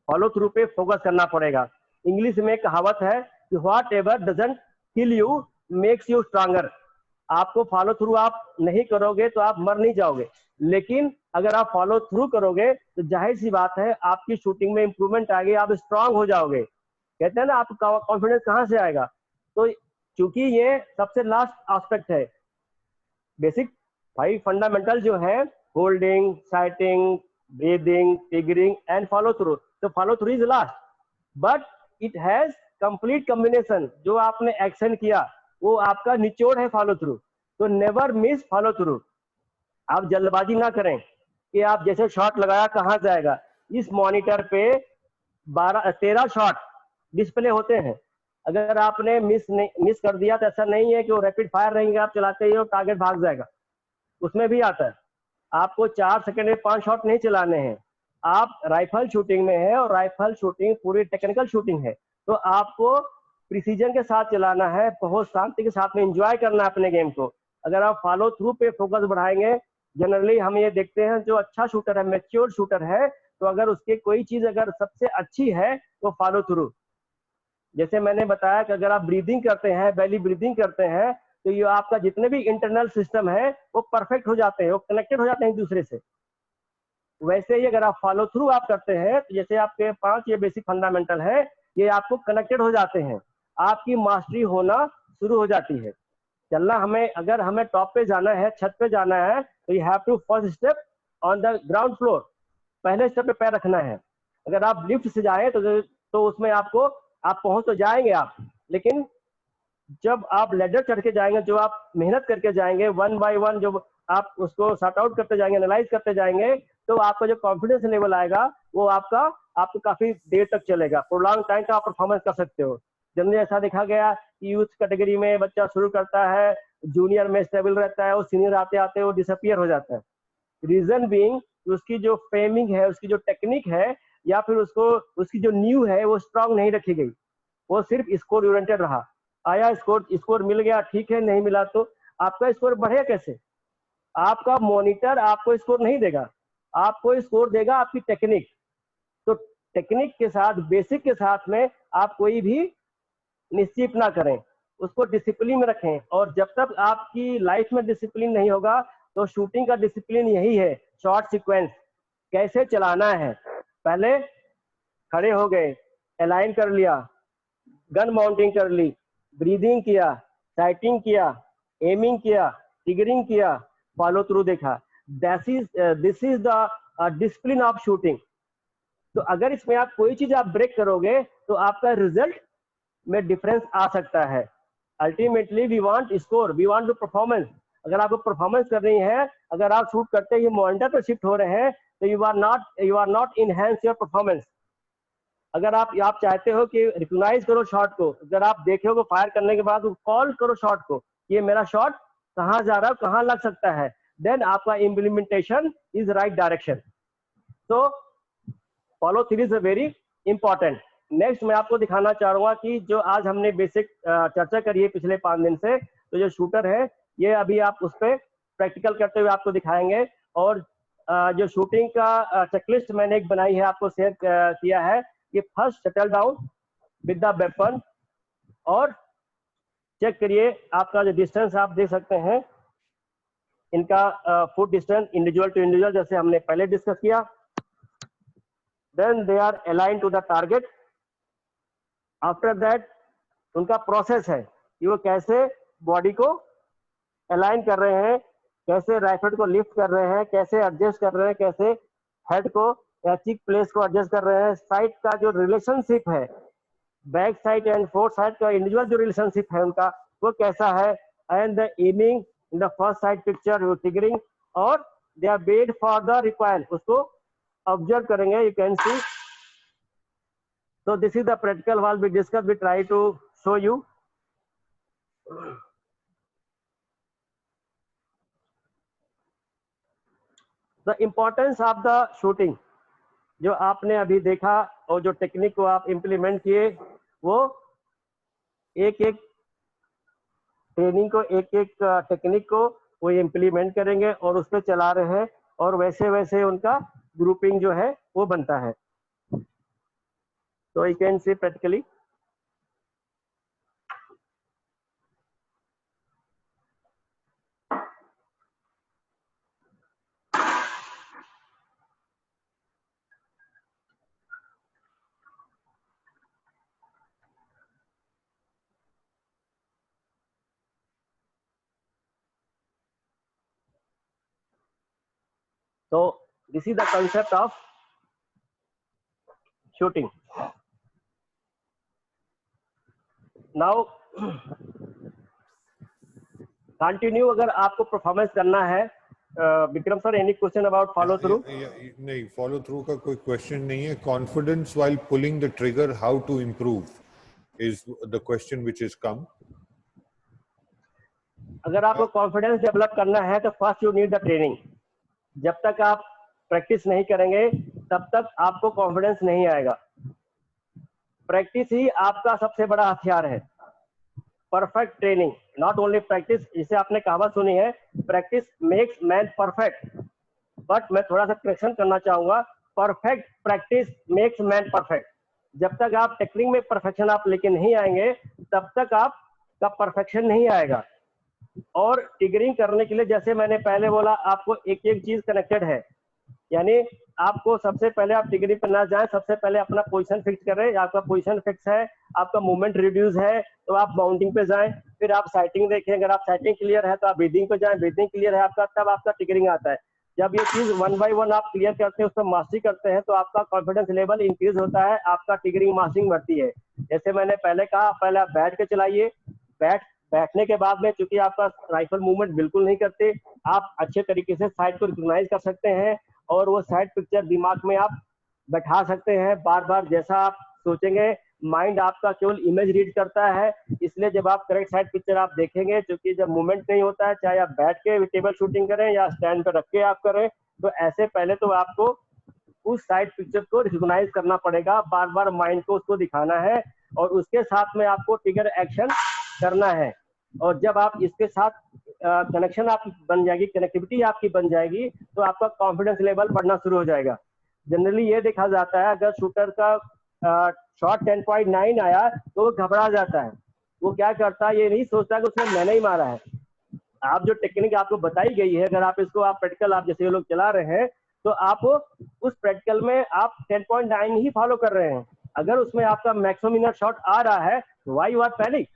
फॉलो थ्रू पे फोकस करना पड़ेगा। इंग्लिश में कहावत है कि what ever doesn't kill you makes you stronger. आपको फॉलो थ्रू आप नहीं करोगे तो आप मर नहीं जाओगे, लेकिन अगर आप फॉलो थ्रू करोगे तो जाहिर सी बात है आपकी शूटिंग में इंप्रूवमेंट आएगी, आप स्ट्रांग हो जाओगे। कहते हैं ना, आपका कॉन्फिडेंस कहाँ से आएगा? तो चूंकि ये सबसे लास्ट एस्पेक्ट है, बेसिक 5 फंडामेंटल जो है, holding, sighting, breathing, triggering, and follow through. So follow through is last, but it has complete combination. जो आपने एक्शन किया वो आपका निचोड़ है फॉलो थ्रू. तो नेवर मिस फॉलो थ्रू. आप जल्दबाजी ना करें कि आप जैसे शॉट लगाया कहाँ जाएगा. इस मॉनिटर पे 13 शॉट डिस्प्ले होते हैं. अगर आपने मिस कर दिया तो ऐसा नहीं है कि वो रैपिड फायर रहेंगे, आप चलाते ही और टारगेट भाग जाएगा. उसमें भी आता है. आपको 4 सेकंड में 5 शॉट नहीं चलाने हैं. आप राइफल शूटिंग में है और राइफल शूटिंग पूरी टेक्निकल शूटिंग है, तो आपको प्रिसीजन के साथ चलाना है, बहुत शांति के साथ में एंजॉय करना है अपने गेम को. अगर आप फॉलो थ्रू पे फोकस बढ़ाएंगे, जनरली हम ये देखते हैं जो अच्छा शूटर है, मैच्योर शूटर है, तो अगर उसकी कोई चीज अगर सबसे अच्छी है तो फॉलो थ्रू. जैसे मैंने बताया कि अगर आप ब्रीदिंग करते हैं, बेली ब्रीदिंग करते हैं, तो ये आपका जितने भी इंटरनल सिस्टम है वो परफेक्ट हो जाते हैं, वो कनेक्टेड हो जाते हैं एक दूसरे से. वैसे ही अगर आप फॉलो थ्रू आप करते हैं तो जैसे आपके 5 ये बेसिक फंडामेंटल है, ये आपको कनेक्टेड हो जाते हैं, आपकी मास्टरी होना शुरू हो जाती है. चलना हमें, अगर हमें टॉप पे जाना है, छत पे जाना है, तो you have to first step on the ground floor. पहले स्टेप पे पैर रखना है. अगर आप लिफ्ट से जाए तो उसमें आपको, आप पहुंच तो जाएंगे आप, लेकिन जब आप लेडर चढ़ के जाएंगे, जो आप मेहनत करके जाएंगे वन बाय वन, जब आप उसको सॉर्ट आउट करते जाएंगे, एनालाइज करते जाएंगे, तो आपका जो कॉन्फिडेंस लेवल आएगा वो आपको काफी देर तक चलेगा. प्रोलॉन्ग टाइम का आप परफॉर्मेंस कर सकते हो. जनरली ऐसा देखा गया कि यूथ कैटेगरी में बच्चा शुरू करता है, जूनियर में स्टेबल रहता है, वो सीनियर आते आते वो डिसअपियर हो जाता है. रीजन बीइंग उसकी जो फ्रेमिंग है, उसकी जो टेक्निक है, या फिर उसकी जो न्यू है वो स्ट्रांग नहीं रखी गई. वो सिर्फ स्कोर ओरिएंटेड रहा. आया स्कोर मिल गया, ठीक है, नहीं मिला तो आपका स्कोर बढ़ेगा कैसे? आपका मॉनिटर आपको स्कोर नहीं देगा, आपको स्कोर देगा आपकी टेक्निक. तो टेक्निक के साथ, बेसिक के साथ में आप कोई भी निश्चित ना करें, उसको डिसिप्लिन में रखें. और जब तक आपकी लाइफ में डिसिप्लिन नहीं होगा, तो शूटिंग का डिसिप्लिन यही है, शॉर्ट सीक्वेंस कैसे चलाना है. पहले खड़े हो गए, अलाइन कर लिया, गन माउंटिंग कर ली, ब्रीदिंग किया, साइटिंग किया, एमिंग किया, ट्रिगरिंग किया, फॉलो थ्रू देखा. This is the discipline of shooting. तो अगर इसमें आप कोई चीज आप ब्रेक करोगे तो आपका रिजल्ट में डिफरेंस आ सकता है. Ultimately we want score, we want to performance. अगर आपको परफॉर्मेंस करनी है, अगर आप शूट करते ही मॉनिटर पर शिफ्ट हो रहे हैं, तो you are not enhance your performance. अगर आप चाहते हो कि रिकॉग्नाइज करो शॉट को, अगर आप देखे हो फायर करने के बाद कॉल करो शॉट को, ये मेरा शॉट कहाँ जा रहा है, कहाँ लग सकता है, देन आपका इम्प्लीमेंटेशन इज राइट डायरेक्शन. तो follow through is very important. Next मैं आपको दिखाना चाहूंगा कि जो आज हमने बेसिक चर्चा करी है पिछले 5 दिन से, तो जो शूटर है ये अभी आप उस पर प्रैक्टिकल करते हुए आपको दिखाएंगे. और जो शूटिंग का चेकलिस्ट मैंने एक बनाई है, आपको शेयर किया है. ये first settle down with the weapon, और चेक करिए आपका जो डिस्टेंस आप देख सकते हैं, इनका foot distance individual to individual, जैसे हमने पहले डिस्कस किया. Then they are align to the target. After that उनका प्रोसेस है कि वो कैसे बॉडी को अलाइन कर रहे हैं, कैसे राइफल को लिफ्ट कर रहे हैं, कैसे एडजस्ट कर रहे हैं, कैसे हेड को या चिक प्लेस को एडजस्ट कर रहे हैं. साइड का जो रिलेशनशिप है, back side and forth side का इंडिविजुअल जो रिलेशनशिप है उनका, वो कैसा है. And the aiming in the first side picture, triggering, और they are wait for the require, उसको ऑब्जर्व करेंगे. You can see. So this is the practical while we discuss, we try to show you. The importance of the shooting, जो आपने अभी देखा और जो technique को आप इम्प्लीमेंट किए, वो एक एक ट्रेनिंग को, एक एक टेक्निक को वो इम्प्लीमेंट करेंगे और उस पर चला रहे हैं, और वैसे वैसे उनका ग्रुपिंग जो है वो बनता है. तो यू कैन सी प्रैक्टिकली. तो This is the concept of shooting. Now continue. अगर आपको परफॉर्मेंस करना है, Vikram sir, any question about follow through? नहीं, फॉलो थ्रू का कोई क्वेश्चन नहीं है. Confidence while pulling the trigger, how to improve is the question which is come. अगर आपको कॉन्फिडेंस डेवलप करना है तो first you need the training. जब तक आप प्रैक्टिस नहीं करेंगे तब तक आपको कॉन्फिडेंस नहीं आएगा. प्रैक्टिस ही आपका सबसे बड़ा हथियार है. Perfect training, not only practice. जिसे आपने कहावत सुनी है, practice makes man perfect. But मैं थोड़ा सा करेक्शन करना चाहूंगा, perfect practice makes man perfect. जब तक आप टेक्निक में परफेक्शन आप लेके नहीं आएंगे तब तक आपका परफेक्शन नहीं आएगा. और ट्रिगरिंग करने के लिए, जैसे मैंने पहले बोला, आपको एक एक चीज कनेक्टेड है. यानी आपको सबसे पहले आप ट्रिगरिंग पर ना जाएं, सबसे पहले अपना पोजीशन फिक्स करें. आपका पोजीशन फिक्स है, आपका मूवमेंट रिड्यूस है, तो आप माउंटिंग पे जाएं. फिर आप साइटिंग देखें. अगर आप साइटिंग क्लियर है तो आप ब्रीदिंग पे जाएं. ब्रीदिंग क्लियर है आपका, तब आपका ट्रिगरिंग आता है. जब ये चीज 1 बाय 1 आप क्लियर करते हैं, उसको मास्टरी करते हैं, तो आपका कॉन्फिडेंस लेवल इंक्रीज होता है, आपका ट्रिगरिंग मास्टरिंग बढ़ती है. जैसे मैंने पहले कहा, पहले आप बैठ के चलाइए. बैठने के बाद में, चूंकि आपका राइफल मूवमेंट बिल्कुल नहीं करते, आप अच्छे तरीके से साइट को रिकॉग्नाइज कर सकते हैं और वो साइट पिक्चर दिमाग में आप बैठा सकते हैं. बार बार जैसा आप सोचेंगे, माइंड आपका केवल इमेज रीड करता है. इसलिए जब आप करेक्ट साइट पिक्चर आप देखेंगे, क्योंकि जब मूवमेंट नहीं होता है, चाहे आप बैठ के टेबल शूटिंग करें या स्टैंड पर रख के आप करें, तो ऐसे पहले तो आपको उस साइट पिक्चर को रिकॉग्नाइज करना पड़ेगा. बार बार माइंड को उसको दिखाना है और उसके साथ में आपको ट्रिगर एक्शन करना है. और जब आप इसके साथ कनेक्शन आपकी बन जाएगी, कनेक्टिविटी आपकी बन जाएगी, तो आपका कॉन्फिडेंस लेवल बढ़ना शुरू हो जाएगा. जनरली ये देखा जाता है, अगर शूटर का शॉट 10.9 आया तो वो घबरा जाता है. वो क्या करता है, ये नहीं सोचता कि उसने मैंने ही मारा है. आप जो टेक्निक आपको बताई गई है, अगर आप इसको आप प्रैक्टिकल आप जैसे लोग चला रहे हैं, तो आप उस प्रैक्टिकल में आप 10.9 ही फॉलो कर रहे हैं. अगर उसमें आपका मैक्सिमम इनर शॉट आ रहा है, व्हाई यू आर पैनिक?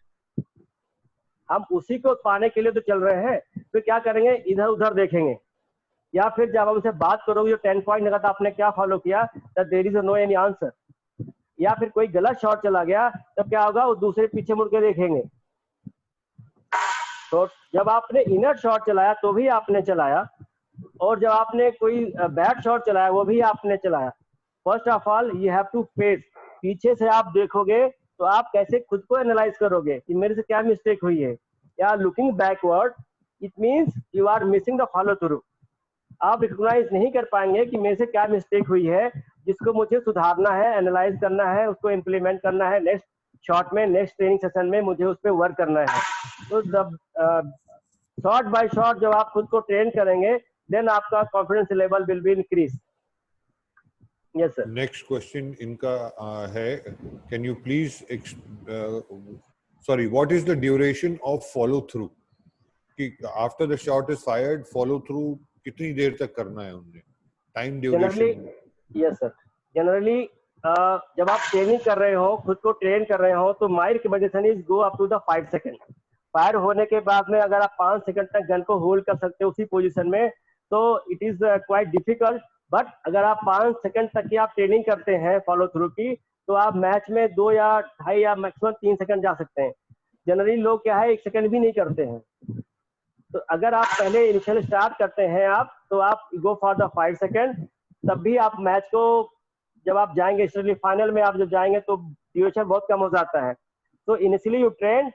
हम उसी को पाने के लिए तो चल रहे हैं. तो क्या करेंगे, इधर उधर देखेंगे, या फिर जब हमसे बात करोगे, जो 10 पॉइंट लगा था आपने क्या फॉलो किया, that there is no any answer. या फिर कोई गलत शॉट चला गया, तब क्या होगा, वो दूसरे पीछे मुड़ के देखेंगे. तो जब आपने इनर शॉट चलाया तो भी आपने चलाया, और जब आपने कोई बैड शॉट चलाया वो भी आपने चलाया. First of all you have to face. पीछे से आप देखोगे तो आप कैसे खुद को एनालाइज करोगे कि मेरे से क्या मिस्टेक हुई है. या looking backward, it means you are missing the follow through. आप रिकॉग्नाइज नहीं कर पाएंगे कि मेरे से क्या मिस्टेक हुई है, जिसको मुझे सुधारना है, एनालाइज करना है, उसको इम्प्लीमेंट करना है. नेक्स्ट शॉट में, नेक्स्ट ट्रेनिंग सेशन में मुझे उस पर वर्क करना है. तो शॉट बाय शॉट जब आप खुद को ट्रेन करेंगे, देन आपका confidence level will be increase. Yes sir. Next question इनका है, can you please what is the duration of follow through? कि after the shot is fired, follow through कितनी देर तक करना है उन्हें, time duration? Yes sir, generally जब आप ट्रेनिंग कर रहे हो, खुद को ट्रेन कर रहे हो, तो my recommendation is go up to the 5 second. Fire होने के बाद में अगर आप 5 सेकंड तक गन को होल्ड कर सकते हो उसी पोजीशन में, तो it is quite difficult. But अगर आप 5 सेकंड तक की आप ट्रेनिंग करते हैं फॉलो थ्रू की, तो आप मैच में 2 या 2.5 या मैक्सिमम 3 सेकंड जा सकते हैं. जनरली लोग क्या है, 1 सेकंड भी नहीं करते हैं. तो अगर आप पहले इनिशियल स्टार्ट करते हैं आप, तो आप गो फॉर द 5 सेकंड. तब भी आप मैच को जब आप जाएंगे, स्पेशली फाइनल में आप जब जाएंगे, तो ड्यूरेशन बहुत कम हो जाता है. तो initially you train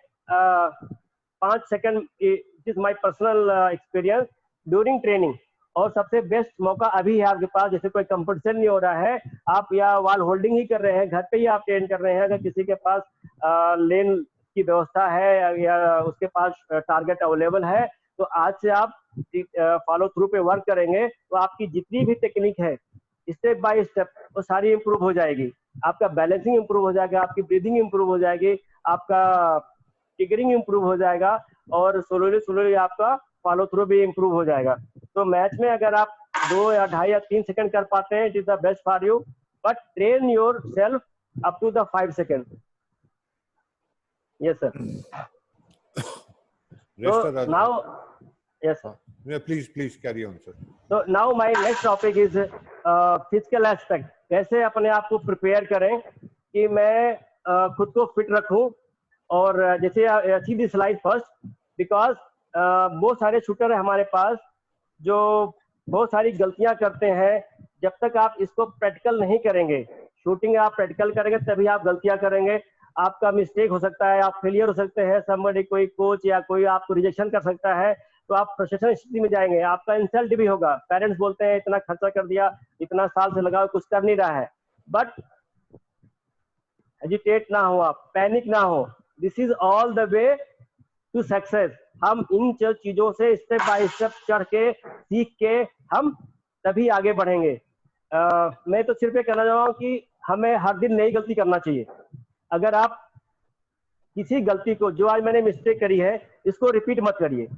5 second is my personal experience during training. और सबसे बेस्ट मौका अभी है आपके पास, जैसे कोई कंपटीशन नहीं हो रहा है, आप या वॉल होल्डिंग ही कर रहे हैं, घर पे ही आप ट्रेन कर रहे हैं. अगर किसी के पास लेन की व्यवस्था है या उसके पास टारगेट अवेलेबल है, तो आज से आप फॉलो थ्रू पे वर्क करेंगे, तो आपकी जितनी भी टेक्निक है स्टेप बाय स्टेप वो सारी इंप्रूव हो जाएगी. आपका बैलेंसिंग इंप्रूव हो जाएगा, आपकी ब्रीदिंग इंप्रूव हो जाएगी, आपका ट्रिगरिंग इंप्रूव हो जाएगा, और स्लोली आपका फॉलो थ्रू भी इंप्रूव हो जाएगा. तो मैच में अगर आप 2 या 2.5 या 3 सेकंड कर पाते हैं, it is the best for you. But train yourself up to the 5 second. Yes sir. So now, yes sir. Please carry on, sir. So now my next topic is physical aspect. कैसे अपने आप को prepare करें कि मैं खुद को fit रखूं। और जैसे see this slide first, because बहुत सारे शूटर है हमारे पास जो बहुत सारी गलतियां करते हैं। जब तक आप इसको प्रैक्टिकल नहीं करेंगे, शूटिंग आप प्रैक्टिकल करेंगे तभी आप गलतियां करेंगे। आपका मिस्टेक हो सकता है, आप फेलियर हो सकते हैं, समबडी कोई कोच या कोई आपको रिजेक्शन कर सकता है, तो आप फ्रस्ट्रेशन स्थिति में जाएंगे, आपका इंसल्ट भी होगा। पेरेंट्स बोलते हैं इतना खर्चा कर दिया, इतना साल से लगा कुछ कर नहीं रहा है। बट हेजिटेट ना हो, आप पैनिक ना हो, this is all the way to success. हम इन चीजों से स्टेप बाय स्टेप चढ़ के सीख के हम तभी आगे बढ़ेंगे। मैं तो सिर्फ ये कहना चाह रहा हूँ कि हमें हर दिन नई गलती करना चाहिए। अगर आप किसी गलती को, जो आज मैंने मिस्टेक करी है, इसको रिपीट मत करिए।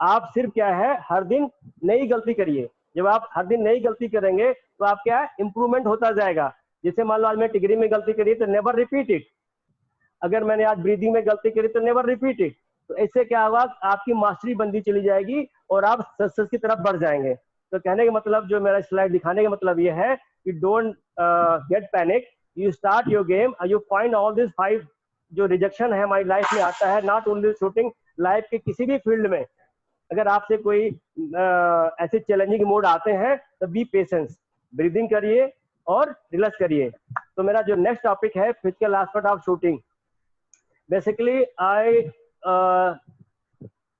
आप सिर्फ क्या है, हर दिन नई गलती करिए। जब आप हर दिन नई गलती करेंगे तो आप क्या है, इंप्रूवमेंट होता जाएगा। जैसे मान लो आज मैं टिगरी में गलती करी तो नेवर रिपीट इट। अगर मैंने आज ब्रीदिंग में गलती करी तो नेवर रिपीट इट। तो इससे क्या होगा, आपकी मास्टरी बनती चली जाएगी और आप सक्सेस की तरफ बढ़ जाएंगे। तो कहने का मतलब, जो मेरा स्लाइड दिखाने का मतलब ये है कि don't get panic, you start your game, you find all this 5 जो रिजेक्शन है हमारी लाइफ में आता है, नॉट ओनली शूटिंग, लाइफ के किसी भी फील्ड में। अगर आपसे कोई ऐसे चैलेंजिंग मोड आते हैं तो बी पेशेंस, ब्रीदिंग करिए और रिलैक्स करिए। तो मेरा जो नेक्स्ट टॉपिक है, physical aspect of shooting. Basically I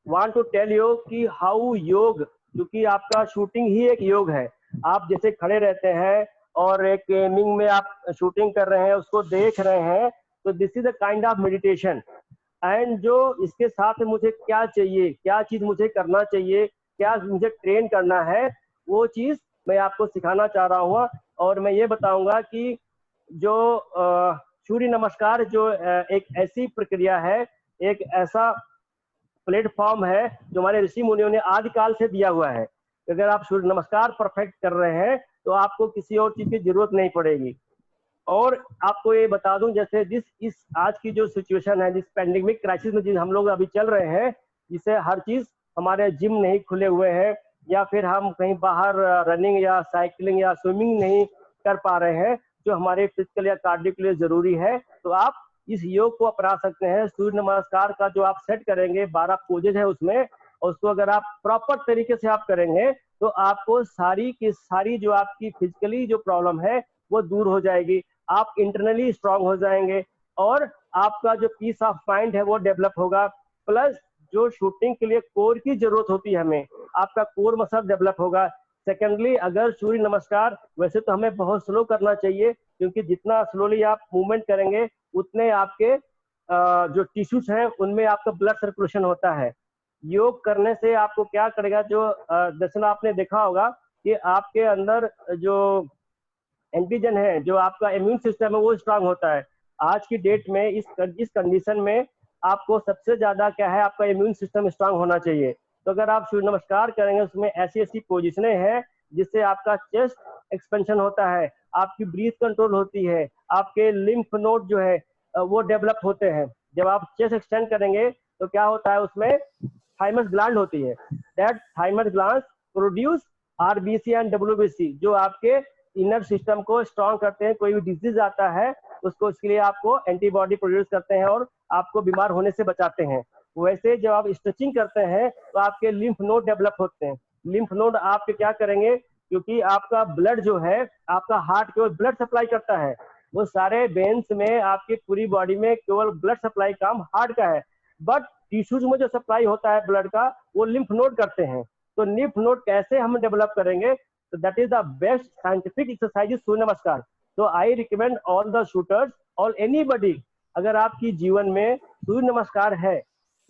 want to tell you कि हाउ योग, क्योंकि आपका शूटिंग ही एक योग है। आप जैसे खड़े रहते हैं और एक एमिंग में आप शूटिंग कर रहे हैं, उसको देख रहे हैं, तो this is a kind of meditation. And जो इसके साथ मुझे क्या चाहिए, क्या चीज मुझे करना चाहिए, क्या मुझे ट्रेन करना है, वो चीज मैं आपको सिखाना चाह रहा हूँ। और मैं ये बताऊंगा कि जो सूर्य नमस्कार जो एक ऐसी प्रक्रिया है, एक ऐसा प्लेटफॉर्म है जो हमारे ऋषि मुनियों ने आदिकाल से दिया हुआ है। अगर आप सूर्य नमस्कार परफेक्ट कर रहे हैं तो आपको किसी और चीज की जरूरत नहीं पड़ेगी। और आपको ये बता दूं, जैसे इस आज की जो सिचुएशन है, जिस पैंडेमिक क्राइसिस में जिस हम लोग अभी चल रहे हैं, जिससे हर चीज, हमारे जिम नहीं खुले हुए हैं, या फिर हम कहीं बाहर रनिंग या साइकिलिंग या स्विमिंग नहीं कर पा रहे हैं, जो हमारे फिजिकल या कार्डियो के लिए जरूरी है, तो आप इस योग को अपना सकते हैं। सूर्य नमस्कार का जो आप सेट करेंगे, 12 पोजेज है उसमें, और उसको अगर आप प्रॉपर तरीके से आप करेंगे तो आपको सारी की सारी जो आपकी फिजिकली जो प्रॉब्लम है वो दूर हो जाएगी। आप इंटरनली स्ट्रांग हो जाएंगे और आपका जो पीस ऑफ माइंड है वो डेवलप होगा। प्लस जो शूटिंग के लिए कोर की जरूरत होती है हमें, आपका कोर मसल डेवलप होगा। सेकेंडली, अगर सूर्य नमस्कार, वैसे तो हमें बहुत स्लो करना चाहिए, क्योंकि जितना स्लोली आप मूवमेंट करेंगे उतने आपके जो टिश्यूज हैं उनमें आपका ब्लड सर्कुलेशन होता है। योग करने से आपको क्या करेगा, जो दर्शन आपने देखा होगा कि आपके अंदर जो एंटीजन है, जो आपका इम्यून सिस्टम है, वो स्ट्रांग होता है। आज की डेट में इस कंडीशन में आपको सबसे ज्यादा क्या है, आपका इम्यून सिस्टम स्ट्रांग होना चाहिए। तो अगर आप सूर्य नमस्कार करेंगे, उसमें ऐसी ऐसी पोजिशनें हैं जिससे आपका चेस्ट एक्सपेंशन होता है, आपकी ब्रीथ कंट्रोल होती है, आपके लिम्फ नोड जो है वो डेवलप होते हैं। जब आप चेस्ट एक्सटेंड करेंगे तो क्या होता है, उसमें थाइमस ग्लैंड होती है। That thymus gland produce RBC and WBC, जो आपके इनर सिस्टम को स्ट्रांग करते हैं। कोई भी डिजीज आता है उसको, उसके लिए आपको एंटीबॉडी प्रोड्यूस करते हैं और आपको बीमार होने से बचाते हैं। वैसे जब आप स्ट्रेचिंग करते हैं तो आपके लिम्फ नोड डेवलप होते हैं। लिम्फ नोड आपके क्या करेंगे, क्योंकि आपका ब्लड जो है, आपका हार्ट केवल ब्लड सप्लाई करता है, वो सारे वेन्स में आपकी पूरी बॉडी में केवल ब्लड सप्लाई काम हार्ट का है, बट टिश्यूज में जो सप्लाई होता है ब्लड का, वो लिम्फ नोड करते हैं। तो लिम्फ नोड कैसे हम डेवलप करेंगे, so that is the best scientific exercise is सूर्य नमस्कार। तो I recommend all the shooters और एनीबडी, अगर आपकी जीवन में सूर्य नमस्कार है,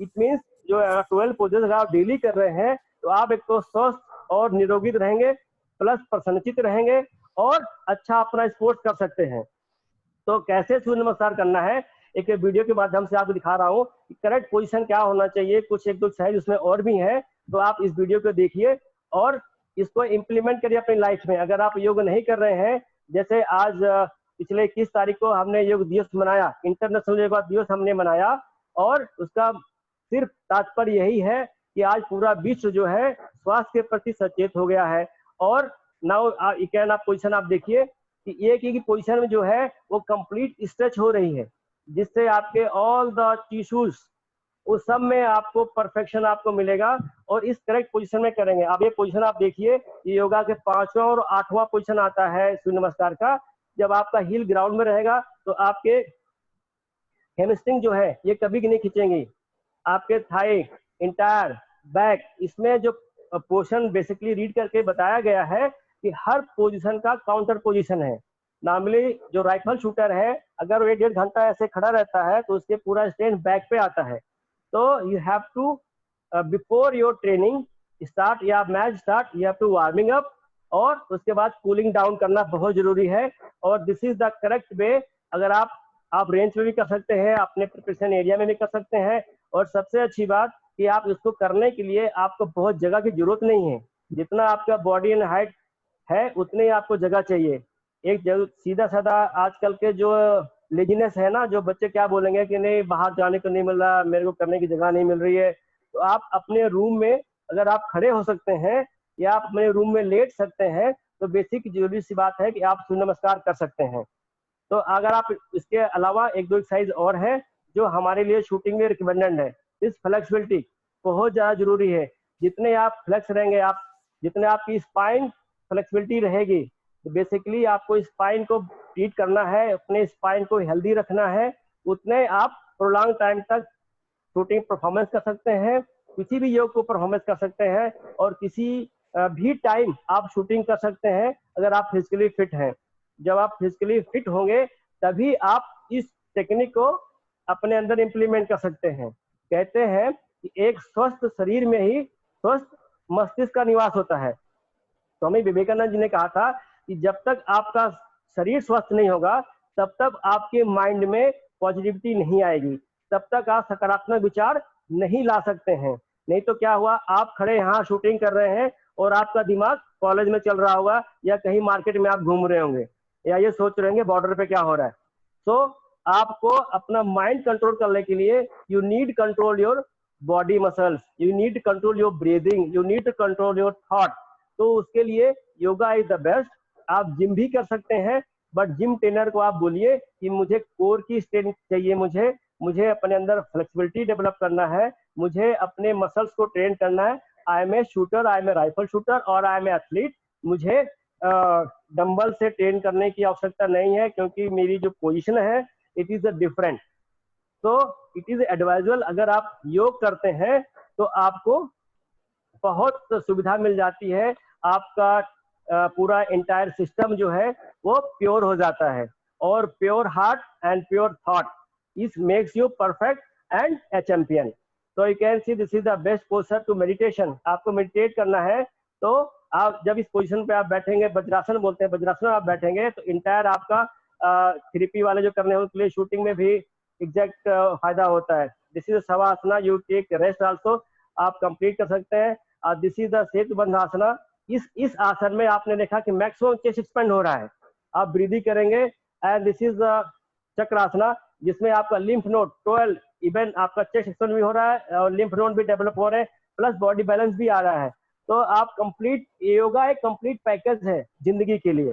इट मीन्स जो 12 पोजेस अगर आप डेली कर रहे हैं, तो आप एक तो स्वस्थ और निरोगी रहेंगे, प्लस प्रसन्नचित रहेंगे और अच्छा अपना स्पोर्ट्स कर सकते हैं। तो कैसे सूर्य नमस्कार करना है, एक वीडियो के माध्यम से आपको दिखा रहा हूँ कि करेक्ट पोजीशन क्या होना चाहिए। कुछ एक दो एक्सरसाइज उसमें और भी हैं, तो आप इस वीडियो को देखिए और इसको इम्प्लीमेंट करिए अपनी लाइफ में। अगर आप योग नहीं कर रहे हैं, जैसे आज पिछले 21 तारीख को हमने योग दिवस मनाया, इंटरनेशनल योग दिवस हमने मनाया, और उसका सिर्फ तात्पर्य यही है कि आज पूरा विश्व जो है स्वास्थ्य के प्रति सचेत हो गया है। और नाउ यू कैन आप पोजीशन आप देखिए कि एक ही पोजीशन में जो है वो कंप्लीट स्ट्रेच हो रही है, जिससे आपके ऑल द टिश्यूज उस सब में आपको परफेक्शन आपको मिलेगा और इस करेक्ट पोजीशन में करेंगे। अब ये पोजीशन आप देखिए, ये योगा के 5वां और 8वां पोजीशन आता है सूर्य नमस्कार का। जब आपका हील ग्राउंड में रहेगा तो आपके हैमस्ट्रिंग जो है ये कभी नहीं खींचेंगी, आपके थाई, इंटायर, बैक, इसमें जो पोर्शन बेसिकली रीड करके बताया गया है कि हर पोजीशन का काउंटर पोजीशन है। नॉर्मली जो राइफल शूटर है अगर वो 1.5 घंटा ऐसे खड़ा रहता है तो उसके पूरा स्ट्रेंथ बैक पे आता है। तो you have to before your training start या match start you have to warming up, और उसके बाद कूलिंग डाउन करना बहुत जरूरी है। और this is the correct way. अगर आप रेंज में भी कर सकते हैं, अपने प्रिपरेशन एरिया में भी कर सकते हैं। और सबसे अच्छी बात कि आप इसको करने के लिए आपको बहुत जगह की जरूरत नहीं है। जितना आपका बॉडी एंड हाइट है उतने ही आपको जगह चाहिए। एक सीधा साधा आजकल के जो लेजीनेस है ना, जो बच्चे क्या बोलेंगे कि नहीं बाहर जाने को नहीं मिल रहा, मेरे को करने की जगह नहीं मिल रही है। तो आप अपने रूम में अगर आप खड़े हो सकते हैं या आप अपने रूम में लेट सकते हैं तो बेसिक जरूरी सी बात है कि आप सूर्य नमस्कार कर सकते हैं। तो अगर आप इसके अलावा 1-2 एक्सरसाइज और है जो हमारे लिए शूटिंग में रिकमेंडेड है। इस फ्लेक्सिबिलिटी बहुत ज्यादा जरूरी है। जितने आप फ्लेक्स रहेंगे, आप जितने आपकी स्पाइन फ्लेक्सिबिलिटी रहेगी, तो बेसिकली आपको स्पाइन को ट्रीट करना है, अपने स्पाइन को हेल्दी रखना है, उतने आप प्रोलॉन्ग टाइम तक शूटिंग परफॉर्मेंस कर सकते हैं, किसी भी योग को परफॉर्मेंस कर सकते हैं और किसी भी टाइम आप शूटिंग कर सकते हैं अगर आप फिजिकली फिट हैं। जब आप फिजिकली फिट होंगे तभी आप इस टेक्निक को अपने अंदर इंप्लीमेंट कर सकते हैं। कहते हैं कि एक स्वस्थ शरीर में ही स्वस्थ मस्तिष्क का निवास होता है। स्वामी विवेकानंद जी ने कहा था कि जब तक आपका शरीर स्वस्थ नहीं होगा तब तक आपके माइंड में पॉजिटिविटी नहीं आएगी, तब तक आप सकारात्मक विचार नहीं ला सकते हैं। नहीं तो क्या हुआ, आप खड़े यहाँ शूटिंग कर रहे हैं और आपका दिमाग कॉलेज में चल रहा होगा या कहीं मार्केट में आप घूम रहे होंगे या ये सोच रहे होंगे बॉर्डर पे क्या हो रहा है। तो आपको अपना माइंड कंट्रोल करने के लिए you need control your body muscles, you need control your breathing, you need to control your thought. तो उसके लिए योगा इज द बेस्ट। आप जिम भी कर सकते हैं, बट जिम ट्रेनर को आप बोलिए कि मुझे कोर की स्ट्रेंथ चाहिए, मुझे अपने अंदर फ्लेक्सिबिलिटी डेवलप करना है, मुझे अपने मसल्स को ट्रेन करना है। I am a shooter, I am a rifle shooter और आई एम ए एथलीट। मुझे डंबल से ट्रेन करने की आवश्यकता नहीं है क्योंकि मेरी जो पोजीशन है इट इज अ डिफरेंट। तो इट इज एडवाइजेबल, अगर आप योग करते हैं तो आपको बहुत सुविधा मिल जाती है। आपका पूरा एंटायर सिस्टम जो है वो प्योर हो जाता है और pure heart and pure thought is makes you perfect and a champion. तो you can see this is the best posture to meditation. आपको मेडिटेट करना है तो आप जब इस पोजीशन पे आप बैठेंगे, वज्रासन बोलते हैं, वज्रासन में आप बैठेंगे तो इंटायर आपका 3P वाले जो करने उसके लिए शूटिंग में भी एग्जैक्ट फायदा होता है। This is shavasana, you take rest also, आप कंप्लीट कर सकते हैं। This is the setubandha asana. इस आसन में आपने देखा कि मैक्सिमम चेस्ट एक्सपेंड हो रहा है, आप ब्रीदिंग करेंगे। And this is the Chakrasana जिसमें आपका लिम्फ नोड 12 इवन आपका चेस्ट एक्सपेंड भी हो रहा है और लिम्फ नोड भी डेवलप हो रहे हैं, प्लस बॉडी बैलेंस भी आ रहा है। तो आप कंप्लीट, योगा एक कंप्लीट पैकेज है जिंदगी के लिए।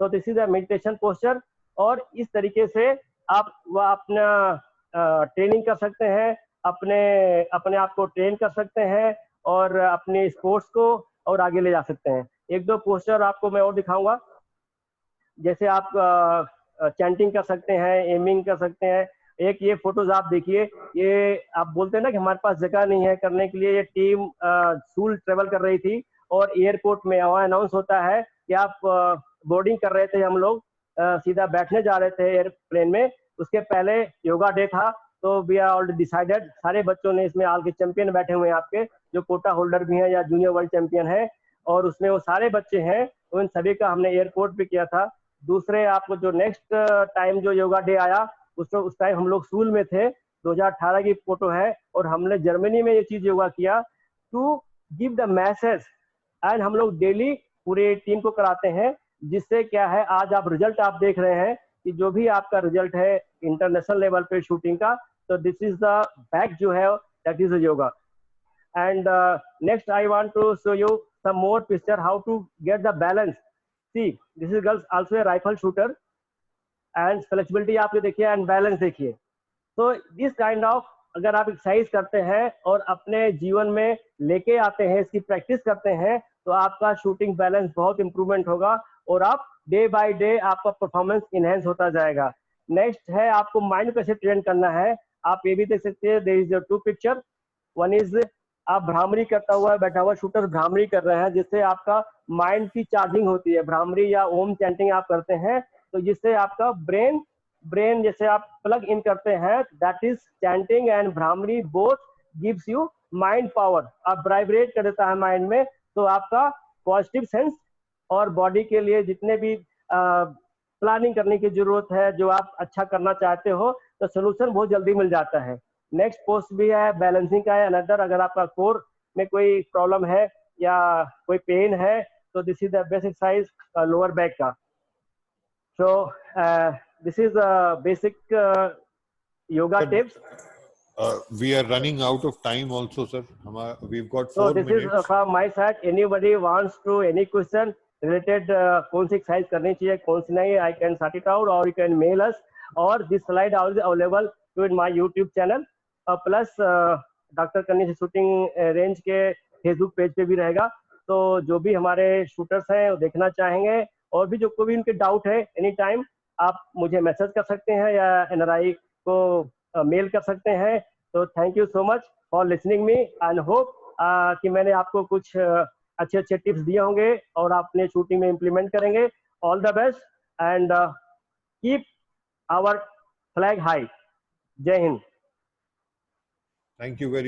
तो this is a meditation posture और इस तरीके से आप अपना ट्रेनिंग कर सकते हैं, अपने आप को ट्रेन कर सकते हैं और अपने स्पोर्ट्स को और आगे ले जा सकते हैं। 1-2 पोस्चर आपको मैं और दिखाऊंगा, जैसे आप चैंटिंग कर सकते हैं, एमिंग कर सकते हैं। एक ये फोटोज आप देखिए, ये आप बोलते हैं ना कि हमारे पास जगह नहीं है करने के लिए। ये टीम सूल ट्रेवल कर रही थी और एयरपोर्ट में वहाँ अनाउंस होता है कि आप बोर्डिंग कर रहे थे, हम लोग सीधा बैठने जा रहे थे एयरप्लेन में। उसके पहले योगा डे था तो वी आर ऑलरेडी डिसाइडेड, सारे बच्चों ने इसमें आल के चैंपियन बैठे हुए हैं आपके, जो कोटा होल्डर भी हैं या जूनियर वर्ल्ड चैंपियन है, और उसमें वो सारे बच्चे हैं, उन सभी का हमने एयरपोर्ट पे किया था। दूसरे आपको जो नेक्स्ट टाइम जो योगा डे आया उस टाइम हम लोग सूल में थे, 2018 की फोटो है, और हमने जर्मनी में ये चीज योगा किया to give the message. And हम लोग डेली पूरे टीम को कराते हैं, जिससे क्या है आज आप रिजल्ट आप देख रहे हैं कि जो भी आपका रिजल्ट है इंटरनेशनल लेवल पे शूटिंग का, तो दिस इज द बैक जो है that is yoga. And next I want to show you some more picture how to get the balance. See, this is girls also a rifle shooter, and flexibility आप ये देखिए and balance देखिए. तो this kind of अगर आप exercise करते हैं और अपने जीवन में लेके आते हैं, इसकी प्रैक्टिस करते हैं, तो आपका शूटिंग बैलेंस बहुत इंप्रूवमेंट होगा और आप डे बाय डे आपका परफॉर्मेंस इनहेंस होता जाएगा. नेक्स्ट है आपको माइंड कैसे ट्रेन करना है. आप ये भी देख सकते हैं, there is two picture. One is आप भ्रामरी करता हुआ बैठा हुआ शूटर भ्रामरी कर रहे हैं, जिससे आपका माइंड की चार्जिंग होती है. भ्रामरी या ओम चैंटिंग आप करते हैं, तो जिससे आपका ब्रेन जैसे आप प्लग इन करते हैं, that is chanting and bhramari both gives you mind power. आप वाइब्रेट कर देता है माइंड में, तो आपका पॉजिटिव सेंस और बॉडी के लिए जितने भी प्लानिंग करने की जरूरत है, जो आप अच्छा करना चाहते हो, तो सोल्यूशन बहुत जल्दी मिल जाता है. नेक्स्ट पोस्ट भी है बैलेंसिंग का है अनदर. अगर आपका कोर में कोई प्रॉब्लम है या कोई पेन है, तो this is the best exercise lower back का. सो this is basic yoga tips. We are running out of time also, sir. We've got 4 minutes. So this is from my side. Anybody wants to any question related कौन सी exercise करनी चाहिए, कौन सी नहीं, I can sort it out, or you can mail us, or this slide is available to my YouTube channel. Plus doctor कन्नी shooting range के Facebook page पे भी रहेगा. तो जो भी हमारे शूटर्स हैं वो देखना चाहेंगे, और भी जो कोई भी उनके डाउट है, एनी टाइम आप मुझे मैसेज कर सकते हैं या NRI को मेल कर सकते हैं. तो thank you so much for listening me and hope कि मैंने आपको कुछ अच्छे अच्छे टिप्स दिए होंगे और आप अपने शूटिंग में इम्प्लीमेंट करेंगे. All the best and keep our flag high. जय हिंद. Thank you very